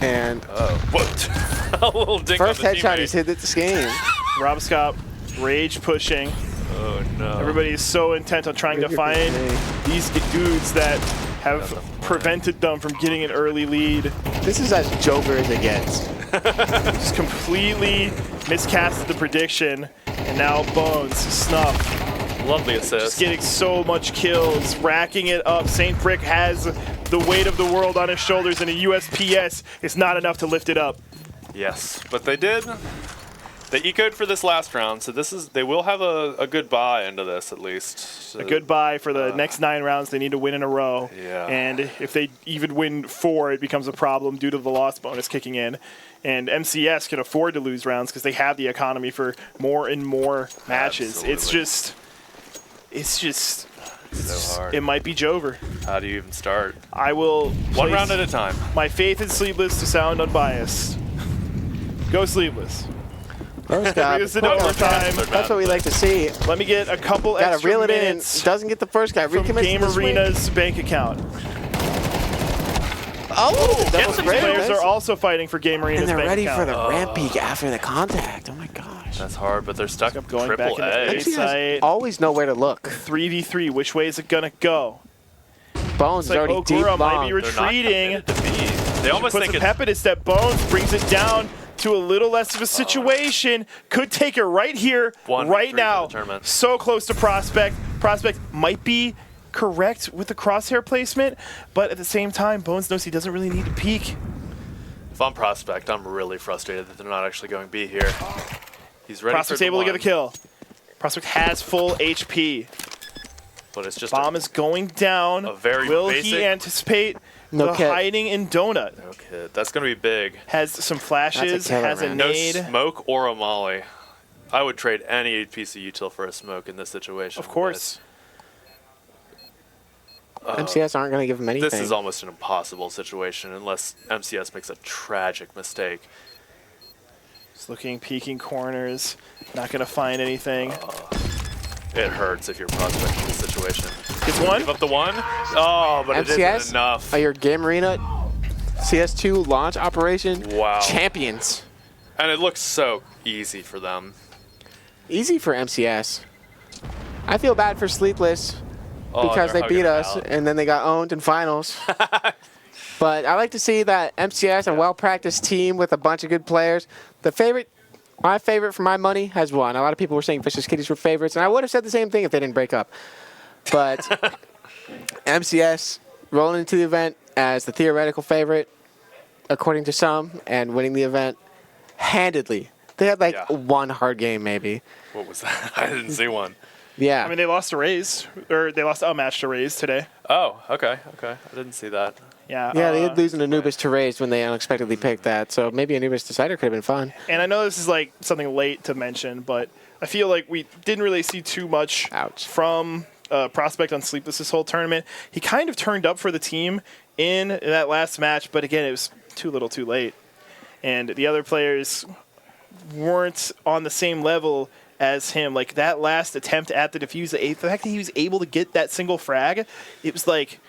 And Oh, what? A little dink first on the headshot teammate. he's hit this game. Roboscop, rage pushing. Oh, no. Everybody is so intent on trying to find these dudes that have prevented them from getting an early lead. This is as Joker as it gets. Just completely miscasted the prediction, and now Bones, Snuff, Lovely just assist. getting so much kills, racking it up. St. Frick has the weight of the world on his shoulders, and a USPS is not enough to lift it up. Yes, but they did. They ecoed for this last round, so they will have a good buy into this at least. So A good buy for the next 9 rounds. They need to win in a row. Yeah. And if they even win 4, it becomes a problem due to the loss bonus kicking in. And MCS can afford to lose rounds because they have the economy for more and more matches. Absolutely. It's just so hard. it might be Jover. How do you even start? I will One place round at a time. my faith in Sleepless to sound unbiased. Go Sleepless. First Bring guy. this into overtime. That's what we like to see. Let me get a couple Got to extra reel it in. minutes Doesn't get the first guy. from Recommits Game to the swing. Arena's bank account. Oh, double some spray. Players Nice. are also fighting for Game Arena's And they're bank ready account. for the ramp peak after the contact. Oh my gosh. That's hard, but they're stuck Up going back triple into A. A. MCS site. always know where to look. 3v3. Which way is it gonna go? Bones It's is like already deep Ogura might long. be They're not retreating. committed to B. They almost Puts think a it's pep in his step. Bones brings it down to a little less of a situation. Could take it right here, 1v3 right for now. the tournament. So close to Prospect. Prospect might be correct with the crosshair placement, but at the same time, Bones knows he doesn't really need to peek. If I'm Prospect, I'm really frustrated that they're not actually going B here. He's ready Prospect's for the able to get a one, kill. Prospect has full HP. but it's just Bomb is going down. a very Will basic- he anticipate No the kit. hiding in Donut? okay. That's going to be big. Has some flashes, That's a killer, has a man. No nade. smoke or a molly. I would trade any piece of util for a smoke in this situation. Of course. MCS aren't going to give him but anything. This is almost an impossible situation unless MCS makes a tragic mistake. Just looking, peeking corners. Not going to find anything. It hurts if you're Prospect in this situation. Gets one. Give up the one. Oh, but it MCS isn't enough. are your Game Arena CS2 launch operation Wow. champions. And it looks so easy for them. Easy for MCS. I feel bad for Sleepless Oh, because they're they beat hugging it us out. and then they got owned in finals. But I like to see that MCS, a well-practiced team with a bunch of good players. My favorite for my money has won. A lot of people were saying Vicious Kitties were favorites, and I would have said the same thing if they didn't break up. But MCS rolling into the event as the theoretical favorite, according to some, and winning the event handedly. They had like Yeah. one hard game maybe. What was that? I didn't see one. Yeah. I mean, they lost to Rays, or they lost a match to Rays today. Oh, okay. I didn't see that. Yeah. Yeah, they did lose an Anubis to Rays when they unexpectedly picked that. So maybe Anubis Decider could have been fun. And I know this is like something late to mention, but I feel like we didn't really see too much Ouch. from Prospect on Sleepless this whole tournament. He kind of turned up for the team in that last match, but again, it was too little too late. And the other players weren't on the same level as him. Like, that last attempt at the defuse, the fact that he was able to get that single frag, it was like,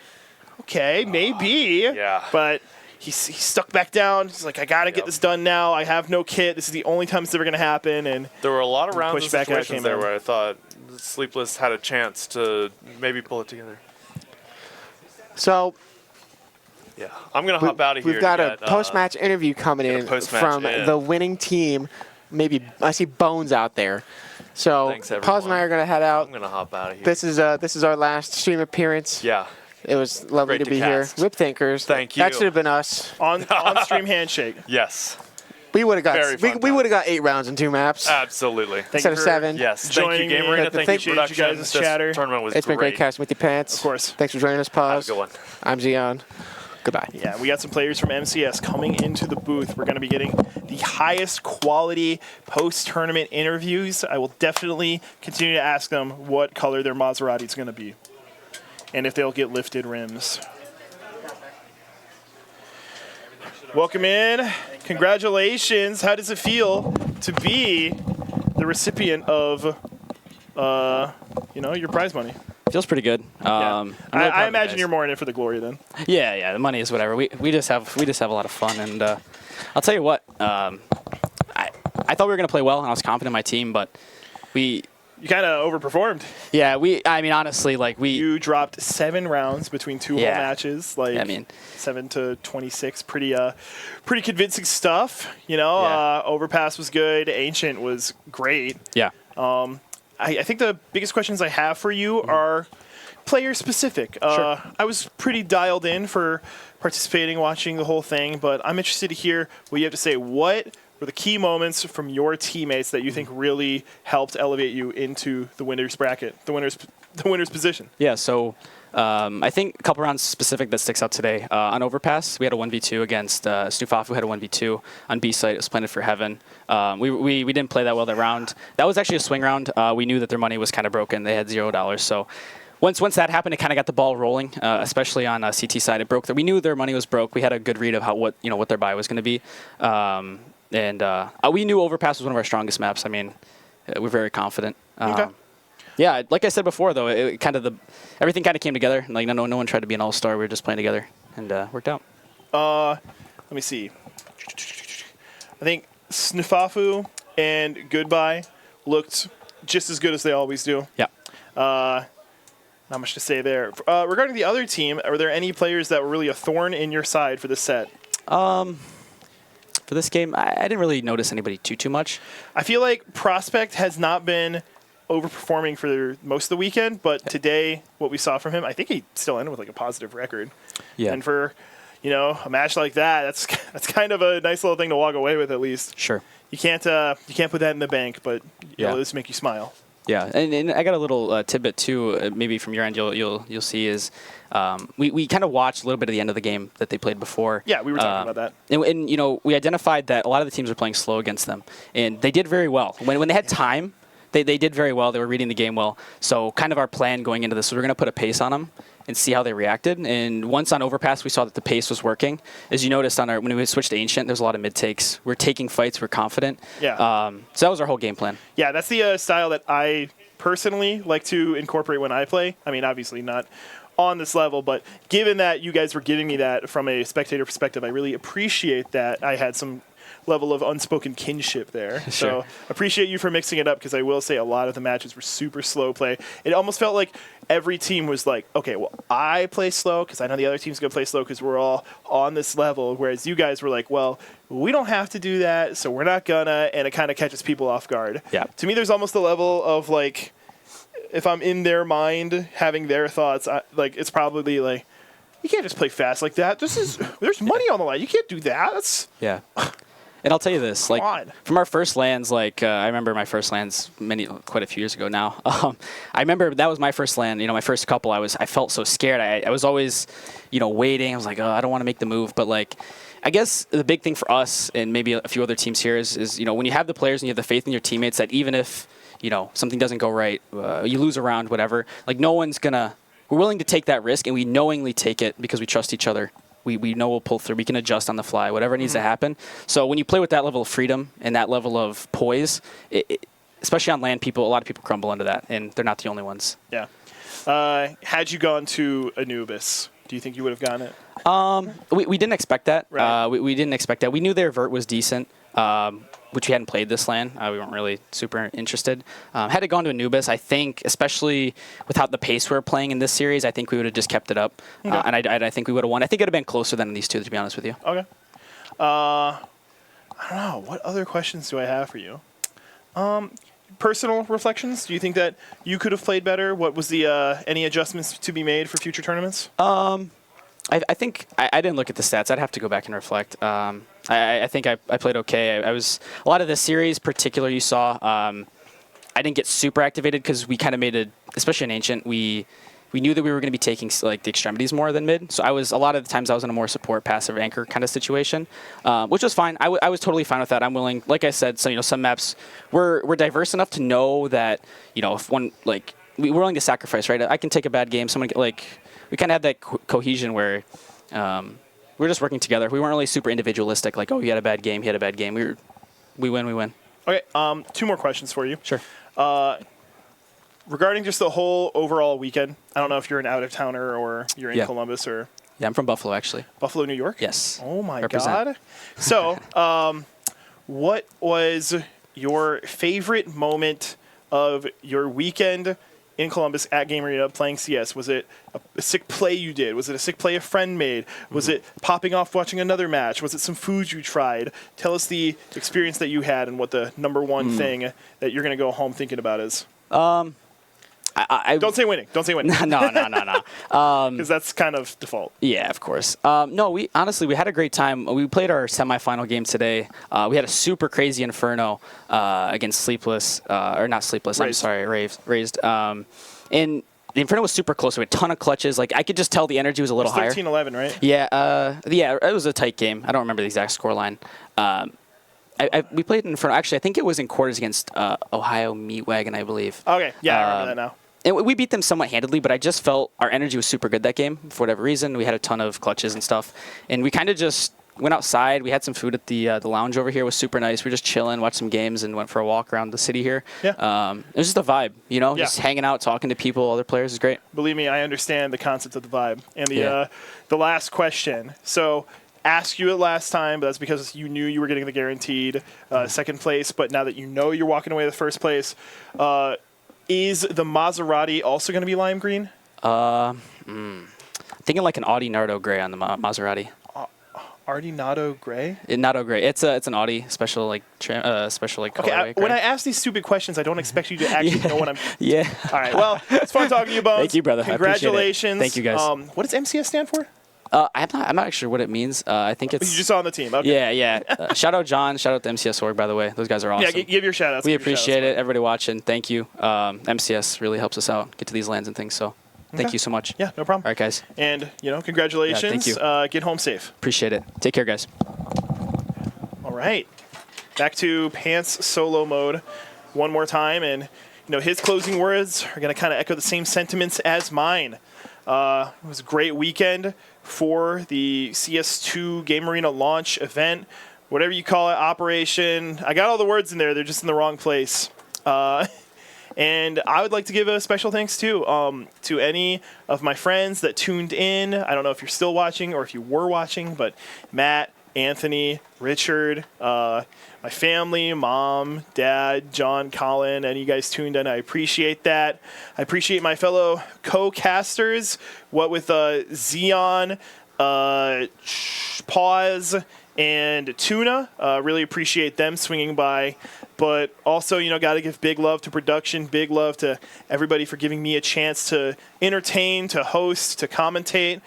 okay, maybe. Yeah. But he stuck back down. He's like, I got to get this done now. I have no kit. This is the only time it's ever going to happen. And there were a lot of rounds and pushback situations there in. where I thought Sleepless had a chance to maybe pull it together. So Yeah, I'm going to hop out of here. we've got to a get, post-match interview coming in post-match from in. the winning team. Maybe I see Bones out there. So Thanks, Paz and I everyone. are going to head out. I'm going to hop out of here. This is our last stream appearance. Yeah. It was lovely Great to to be cast. here. Whip Thinkers. Thank That you. should have been us. on stream handshake. Yes. We would have Very got fun we time. would have got 8 rounds in 2 maps Absolutely. Thank instead you of for 7. Yes. Thank joining you, Game me. Arena. Thank Thank you you, for production. you guys' This chatter. tournament was It's been great casting with the pants. Of course. Thanks for joining us, Paz. Have a good one. I'm Zion. Goodbye. Yeah, we got some players from MCS coming into the booth. We're going to be getting the highest quality post-tournament interviews. I will definitely continue to ask them what color their Maserati is going to be and if they'll get lifted rims. Welcome in. Congratulations. How does it feel to be the recipient of, your prize money? Feels pretty good. Yeah. I'm really proud of I you imagine guys. you're more in it for the glory then. Yeah. The money is whatever. We just have a lot of fun, and I'll tell you what. I thought we were gonna play well, and I was confident in my team, but You kind of overperformed. I mean, honestly, like You dropped 7 rounds between 2 whole Yeah. matches. Like, I mean, 7 to 26, pretty convincing stuff. Yeah. Overpass was good. Ancient was great. yeah. I think the biggest questions I have for you are player specific. Sure. I was pretty dialed in for participating, watching the whole thing, but I'm interested to hear what you have to say. What were the key moments from your teammates that you think really helped elevate you into the winner's bracket, the winner's position? Yeah, so I think a couple rounds specific that sticks out today. On Overpass, we had a 1v2 against Snufafu had a 1v2. On B site, it was Planet for Heaven. We didn't play that well that round. That was actually a swing round. We knew that their money was kind of broken. They had $0. So once that happened, it kind of got the ball rolling, especially on CT side. It broke. We knew their money was broke. We had a good read of what their buy was going to be. We knew Overpass was one of our strongest maps. I mean, we're very confident. Okay. Yeah, like I said before, though, everything kind of came together. Like no one tried to be an all-star. We were just playing together, and worked out. Let me see. I think Snufafu and Goodbye looked just as good as they always do. Yeah. Not much to say there. Regarding the other team, are there any players that were really a thorn in your side for this set? For this game, I didn't really notice anybody too much. I feel like Prospect has not been overperforming for most of the weekend, but today, what we saw from him, I think he still ended with like a positive record. Yeah. And for a match like that, that's kind of a nice little thing to walk away with at least. Sure. You can't put that in the bank, but Yeah. it'll just make you smile. Yeah, and I got a little tidbit too. Maybe from your end, you'll see is we kind of watched a little bit of the end of the game that they played before. Yeah, we were talking about that. And we identified that a lot of the teams were playing slow against them, and they did very well when they had time. They did very well. They were reading the game well. So kind of our plan going into this was we're going to put a pace on them and see how they reacted. And once on Overpass, we saw that the pace was working. As you noticed when we switched to Ancient, there's a lot of mid takes. We're taking fights. We're confident. Yeah. So that was our whole game plan. Yeah, that's the style that I personally like to incorporate when I play. I mean, obviously not on this level, but given that you guys were giving me that from a spectator perspective, I really appreciate that I had some level of unspoken kinship there. Sure. So appreciate you for mixing it up, because I will say a lot of the matches were super slow play. It almost felt like every team was like, okay, well, I play slow because I know the other team's going to play slow because we're all on this level, whereas you guys were like, well, we don't have to do that, so we're not gonna, and it kind of catches people off guard. Yeah. To me, there's almost a level of like, if I'm in their mind having their thoughts, it's probably like, you can't just play fast like that. There's money on the line. You can't do that. That's Yeah. And I'll tell you this, like Odd. from our first LANs, I remember my first LANs quite a few years ago now. I remember that was my first LAN. My first couple, I felt so scared. I was always, waiting. I was like, oh, I don't want to make the move. But I guess the big thing for us and maybe a few other teams here is when you have the players and you have the faith in your teammates that even if something doesn't go right, you lose a round, whatever. No one's gonna. We're willing to take that risk, and we knowingly take it because we trust each other. We know we'll pull through. We can adjust on the fly, whatever needs to happen. So when you play with that level of freedom and that level of poise, especially on LAN, a lot of people crumble into that, and they're not the only ones. Yeah. Had you gone to Anubis, do you think you would have gotten it? We didn't expect that. Right. We didn't expect that. We knew their vert was decent, which we hadn't played this LAN. We weren't really super interested. Had it gone to Anubis, I think, especially with how the pace we were playing in this series, I think we would have just kept it up. Okay. And I think we would have won. I think it would have been closer than these two, to be honest with you. Okay. I don't know. What other questions do I have for you? Personal reflections. Do you think that you could have played better? What was the any adjustments to be made for future tournaments? I think I didn't look at the stats. I'd have to go back and reflect. I think I played okay. I was a lot of this series, particular you saw. I didn't get super activated because we kind of made it, especially in Ancient. We knew that we were going to be taking like the extremities more than mid. So a lot of the times I was in a more support, passive anchor kind of situation, which was fine. I was totally fine with that. I'm willing, like I said, so some maps we're diverse enough to know that if one like we're willing to sacrifice, right? I can take a bad game. Someone we kind of had that cohesion where we're just working together. We weren't really super individualistic. Like, oh, he had a bad game. He had a bad game. We win. Okay. 2 more questions for you. Sure. Regarding just the whole overall weekend, I don't know if you're an out-of-towner or you're in Yeah. Columbus or Yeah, I'm from Buffalo, actually. Buffalo, New York? Yes. Oh, my Represent. God. So, what was your favorite moment of your weekend in Columbus at Game Arena playing CS? Was it a sick play you did? Was it a sick play a friend made? Was it popping off watching another match? Was it some food you tried? Tell us the experience that you had and what the number one thing that you're going to go home thinking about is. Don't say winning. Don't say winning. No. Because that's kind of default. Yeah, of course. No, we had a great time. We played our semifinal game today. We had a super crazy Inferno against Sleepless, or not Sleepless. Raised. I'm sorry, Raised. And the Inferno was super close. We had a ton of clutches. Like I could just tell the energy was a little higher. 13-11, right? Yeah, it was a tight game. I don't remember the exact scoreline. We played in Inferno. Actually, I think it was in quarters against Ohio Meatwagon, I believe. Okay, yeah, I remember that now. And we beat them somewhat handedly, but I just felt our energy was super good that game for whatever reason. We had a ton of clutches and stuff, and we kind of just went outside. We had some food at the lounge over here. It was super nice. We were just chilling, watched some games, and went for a walk around the city here. Yeah. It was just a vibe, just hanging out, talking to people, other players is great. Believe me, I understand the concept of the vibe. And Yeah. the last question. So, asked you it last time, but that's because you knew you were getting the guaranteed second place. But now that you know you're walking away with first place, is the Maserati also going to be lime green? Thinking like an Audi Nardo gray on the Maserati. Ardinado gray? Nardo gray. It's an Audi special like Okay, colorway when gray. I ask these stupid questions, I don't expect you to actually know what I'm. Yeah. All right. Well, it's fun talking to you, Bones. Thank you, brother. I appreciate it. Congratulations. Thank you, guys. What does MCS stand for? I'm not sure what it means. I think it's. You just saw on the team. Okay. Yeah. Shout out John. Shout out to MCS Org, by the way. Those guys are awesome. Yeah, give your shout outs. We appreciate it. Everybody watching, thank you. MCS really helps us out, get to these lands and things. So thank you so much. Yeah, no problem. All right, guys. And, congratulations. Yeah, thank you. Get home safe. Appreciate it. Take care, guys. All right. Back to Pants solo mode one more time. And, his closing words are going to kind of echo the same sentiments as mine. It was a great weekend for the CS2 Game Arena launch event. Whatever you call it, operation. I got all the words in there. They're just in the wrong place. And I would like to give a special thanks to any of my friends that tuned in. I don't know if you're still watching or if you were watching, but Matt, Anthony, Richard, my family, mom, dad, John, Colin, and you guys tuned in. I appreciate that. I appreciate my fellow co-casters, what with Xeon, Pause, and Tuna. Really appreciate them swinging by. But also, got to give big love to production, big love to everybody for giving me a chance to entertain, to host, to commentate.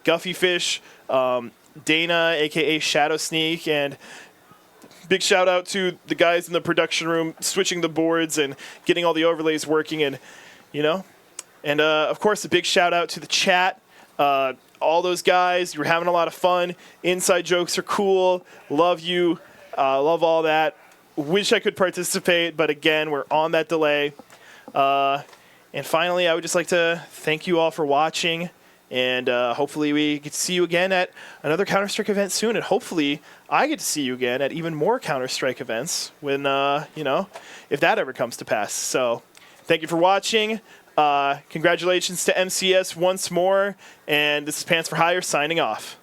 Guffy Fish, Dana, a.k.a. Shadow Sneak, and big shout out to the guys in the production room switching the boards and getting all the overlays working, and of course a big shout out to the chat. All those guys, you were having a lot of fun. Inside jokes are cool. Love you. Love all that. Wish I could participate, but again, we're on that delay. And finally, I would just like to thank you all for watching. And hopefully we get to see you again at another Counter-Strike event soon. And hopefully I get to see you again at even more Counter-Strike events when, you know, if that ever comes to pass. So thank you for watching. Congratulations to MCS once more. And this is Pants for Hire signing off.